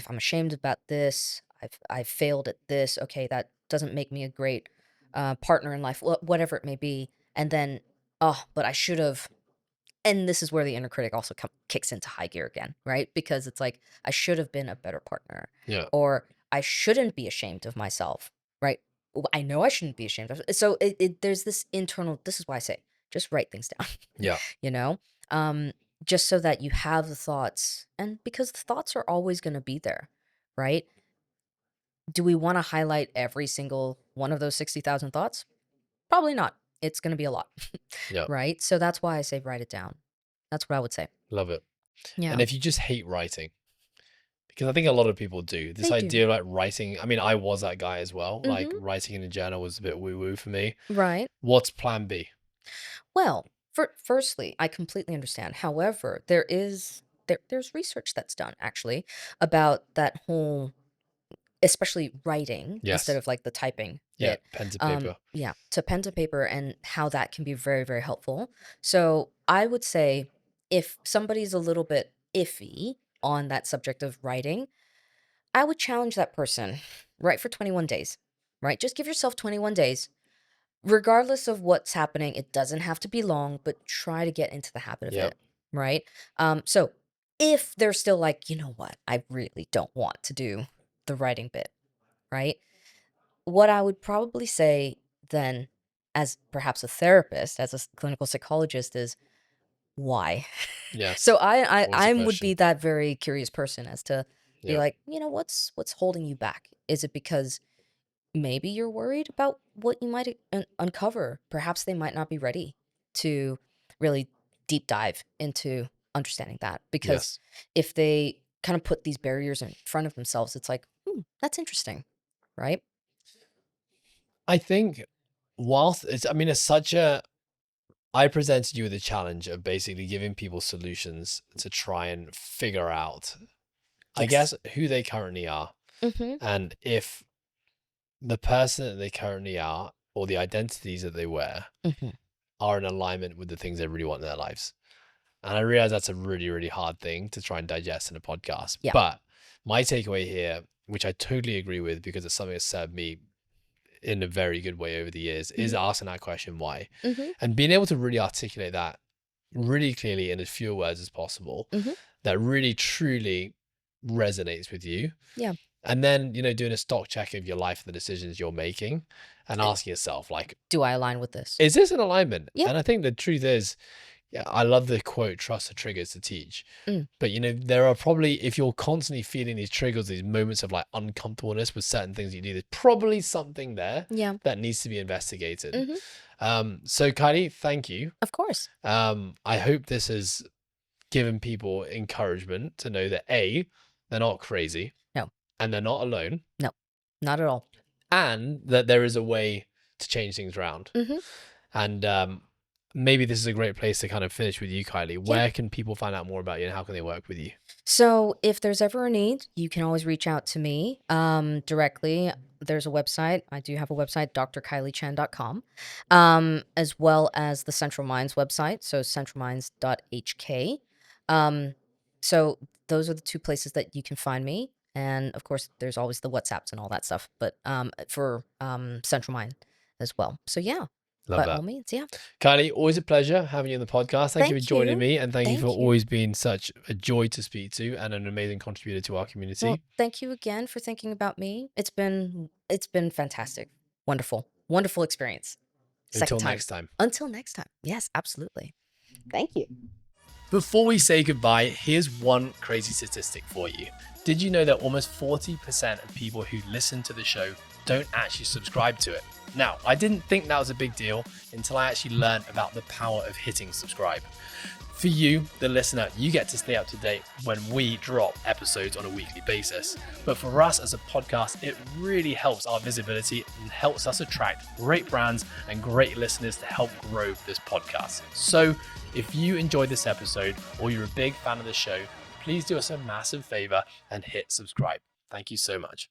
I'm ashamed about this, I've failed at this. Okay, that doesn't make me a great partner in life, whatever it may be. And then, oh, but I should have. And this is where the inner critic also kicks into high gear again, right? Because it's like, I should have been a better partner, Yeah. or I shouldn't be ashamed of myself, right? I know I shouldn't be ashamed of. So there's this internal. This is why I say just write things down, Yeah. you know, um, just so that you have the thoughts, and because the thoughts are always going to be there, right? Do we want to highlight every single one of those 60,000 thoughts? Probably not. It's going to be a lot, Yeah. right? So that's why I say write it down. That's what I would say. Love it. And Yeah. if you just hate writing, because I think a lot of people do this They do. idea of like writing. I mean, I was that guy as well. Like Mhm. writing in a journal was a bit woo woo for me. Right. What's plan B? Well, firstly, I completely understand. However, there's research that's done actually about that whole, especially writing instead Yes. of like the typing Yeah. bit. Pen to paper. Yeah, to pen to paper and how that can be very, very helpful. So I would say if somebody's a little bit iffy, on that subject of writing, I would challenge that person, write for 21 days, right? Just give yourself 21 days. Regardless of what's happening, it doesn't have to be long, but try to get into the habit of Yep. it, right? So if they're still like, you know what, I really don't want to do the writing bit, right? What I would probably say then, as perhaps a therapist, as a clinical psychologist, is why? So Yes. I Always a I would be question. that very curious person as to be Yep. like, what's holding you back? Is it because maybe you're worried about what you might uncover? Perhaps they might not be ready to really deep dive into understanding that, because Yes. if they kind of put these barriers in front of themselves, it's like, that's interesting, right? I think whilst it's such a, I presented you with a challenge of basically giving people solutions to try and figure out, I Yes. guess, who they currently are. Mm-hmm. And if the person that they currently are or the identities that they wear Mm-hmm. are in alignment with the things they really want in their lives. And I realize that's a really, really hard thing to try and digest in a podcast. Yeah. But my takeaway here, which I totally agree with because it's something that served me in a very good way over the years, is Mm-hmm. asking that question, why? Mm-hmm. And being able to really articulate that really clearly in as few words as possible, Mm-hmm. that really truly resonates with you. Yeah. And then, doing a stock check of your life, the decisions you're making, and asking yourself, like, Do I align with this? is this in alignment? Yeah. And I think the truth is, yeah, I love the quote, trust the triggers to teach. Mm. But, there are probably, if you're constantly feeling these triggers, these moments of like uncomfortableness with certain things you do, there's probably something there Yeah. that needs to be investigated. Mm-hmm. So Kylie, thank you. Of course. I hope this has given people encouragement to know that A, they're not crazy. No. And they're not alone. No. Not at all. And that there is a way to change things around. Mm-hmm. And maybe this is a great place to kind of finish with you, Kylie. Yeah. Where can people find out more about you and how can they work with you? So if there's ever a need, you can always reach out to me directly. There's a website. I do have a website, drkyliechen.com, as well as the Central Minds website, so centralminds.hk. So those are the two places that you can find me. And of course, there's always the WhatsApps and all that stuff, but for Central Mind as well. So yeah, Love by that. all means, yeah. Kylie, always a pleasure having you on the podcast. Thank you for Thank joining you. me. And thank you for Thank you. always being such a joy to speak to and an amazing contributor to our community. Well, thank you again for thinking about me. It's been fantastic. Wonderful. Wonderful experience. Until Second time. next time. Until next time. Yes, absolutely. Thank you. Before we say goodbye, here's one crazy statistic for you. Did you know that almost 40% of people who listen to the show don't actually subscribe to it? Now, I didn't think that was a big deal until I actually learned about the power of hitting subscribe. For you, the listener, you get to stay up to date when we drop episodes on a weekly basis. But for us as a podcast, it really helps our visibility and helps us attract great brands and great listeners to help grow this podcast. So if you enjoyed this episode or you're a big fan of the show, please do us a massive favor and hit subscribe. Thank you so much.